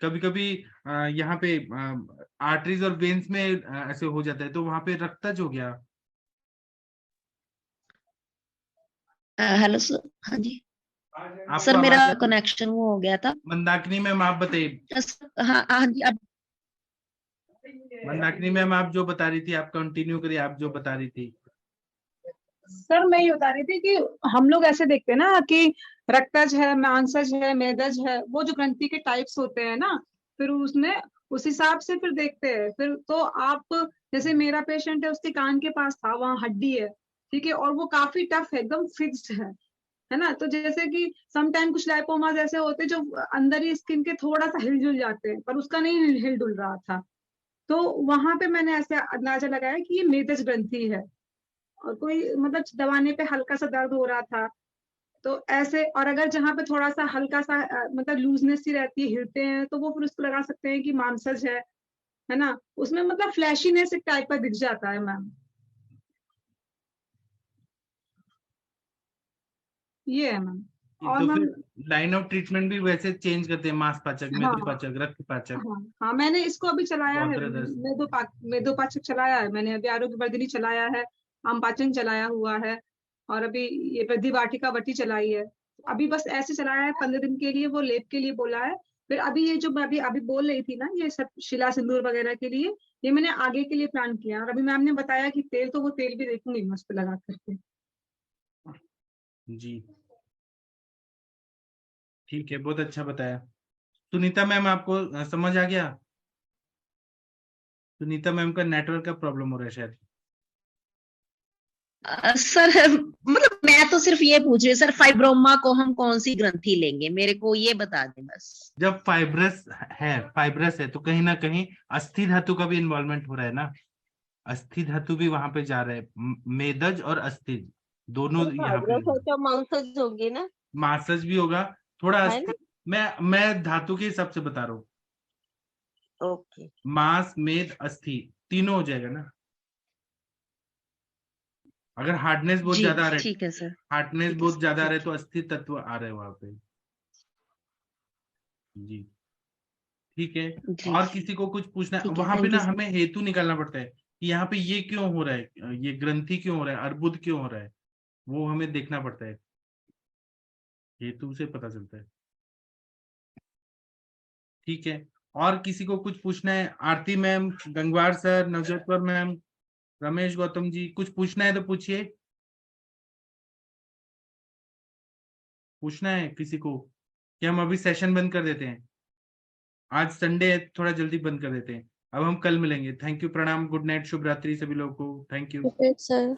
Speaker 2: कभी कभी यहाँ पे आर्टरीज और वेन्स में ऐसे हो जाता है, तो वहां पे रक्तज हो गया।
Speaker 13: हेलो सर, हाँ जी
Speaker 2: आपको
Speaker 13: सर, मेरा
Speaker 2: आवाज आ रही?
Speaker 13: कनेक्शन वो हो गया था।
Speaker 2: मंदाकिनी मैम आप बताइए।
Speaker 13: हाँ हाँ जी, अब
Speaker 2: मंदाकिनी मैम आप जो बता रही थी, आप कंटिन्यू करिए, आप जो बता रही थी।
Speaker 3: सर मैं ये बता रही थी कि हम लोग ऐसे देखते हैं ना कि रक्तज है, मांसज है, मेदज है, वो जो ग्रंथि के टाइप्स होते हैं ना, फिर उसमें उस हिसाब से फिर देखते हैं। फिर तो आप जैसे मेरा पेशेंट है, उसके कान के पास था, वहाँ हड्डी है, ठीक है, और वो काफी टफ है, एकदम फिक्स्ड है ना। तो जैसे कि समटाइम कुछ लाइपोमास ऐसे होते हैं जो अंदर ही स्किन के थोड़ा सा हिलजुल जाते हैं, पर उसका नहीं हिल डुल रहा था। तो वहां पे मैंने ऐसे अंदाजा लगाया कि ये मेदज ग्रंथि है, और कोई मतलब दबाने पे हल्का सा दर्द हो रहा था, तो ऐसे। और अगर जहाँ पे थोड़ा सा हल्का सा मतलब लूजनेस सी रहती है, हिलते हैं, तो वो फिर उसको लगा सकते हैं कि मांसज है ना। उसमें मतलब फ्लैशीनेस एक टाइप का दिख जाता है मैम, ये है मैम। और
Speaker 2: तो
Speaker 3: मैम
Speaker 2: फिर लाइन ऑफ ट्रीटमेंट भी वैसे चेंज करते हैं, मांसपाचक,
Speaker 3: हाँ
Speaker 2: मेदोपाचक, रक्तपाचक,
Speaker 3: हाँ, मैंने इसको अभी चलाया है,
Speaker 2: पौधरस।
Speaker 3: मेदोपाचक चलाया है मैंने, अभी आरोग्य वर्धिनी चलाया है, आमपाचन चलाया हुआ है, और अभी ये वृद्धि वाटिका वटी चलाई है। अभी बस ऐसे चलाया है 15 दिन के लिए, वो लेप के लिए बोला है। फिर अभी ये जो मैं अभी अभी बोल रही थी ना, ये सब शिला सिंदूर वगैरह के लिए, ये मैंने आगे के लिए प्लान किया। और अभी मैम ने बताया कि तेल, तो वो तेल भी देखूंगी मैं उस पर लगा करके।
Speaker 2: जी ठीक है, बहुत अच्छा बताया। सुनीता मैम आपको समझ आ गया? सुनीता मैम का नेटवर्क का प्रॉब्लम हो रहा है शायद।
Speaker 13: सर मतलब मैं तो सिर्फ ये पूछ रही हूँ सर, फाइब्रोमा को हम कौन सी ग्रंथि लेंगे, मेरे को ये बता दें बस।
Speaker 2: जब फाइब्रस है तो कहीं ना कहीं अस्थि धातु का भी इन्वॉल्वमेंट हो रहा है ना, अस्थि धातु भी वहां पे जा रहा है, मेदज और अस्थि दोनों यहाँ पे।
Speaker 6: तो मांसज होगी ना,
Speaker 2: मासज भी होगा थोड़ा
Speaker 6: है
Speaker 2: अस्थि।
Speaker 6: ना।
Speaker 2: मैं धातु के हिसाब से बता रहा हूँ।
Speaker 6: ओके,
Speaker 2: मांस, मेद, अस्थि तीनों हो जाएगा ना। अगर हार्डनेस बहुत
Speaker 13: जी
Speaker 2: ज्यादा आ रहा है,
Speaker 13: ठीक है सर,
Speaker 2: हार्डनेस
Speaker 13: ठीक है
Speaker 2: बहुत
Speaker 13: सर,
Speaker 2: ज्यादा आ रहा है,
Speaker 13: ठीक
Speaker 2: तो अस्थि तत्व आ रहे हैं वहां पे। जी ठीक है।
Speaker 13: जी
Speaker 2: और किसी को कुछ पूछना है?
Speaker 13: ठीक है,
Speaker 2: वहां पे
Speaker 13: थैंक
Speaker 2: ना
Speaker 13: यू सर।
Speaker 2: हमें हेतु निकालना पड़ता है कि यहाँ पे ये क्यों हो रहा है, ये ग्रंथि क्यों हो रहा है, अर्बुद क्यों हो रहा है, वो हमें देखना पड़ता है, हेतु से पता चलता है। ठीक है। और किसी को कुछ पूछना है? आरती मैम, गंगवार सर, नवजोतवर मैम, रमेश गौतम जी, कुछ पूछना है तो पूछिए। पूछना है किसी को कि हम अभी सेशन बंद कर देते हैं? आज संडे है, थोड़ा जल्दी बंद कर देते हैं। अब हम कल मिलेंगे। थैंक यू, प्रणाम, गुड नाइट, शुभ रात्रि सभी लोगों को। Thank you.
Speaker 6: सर।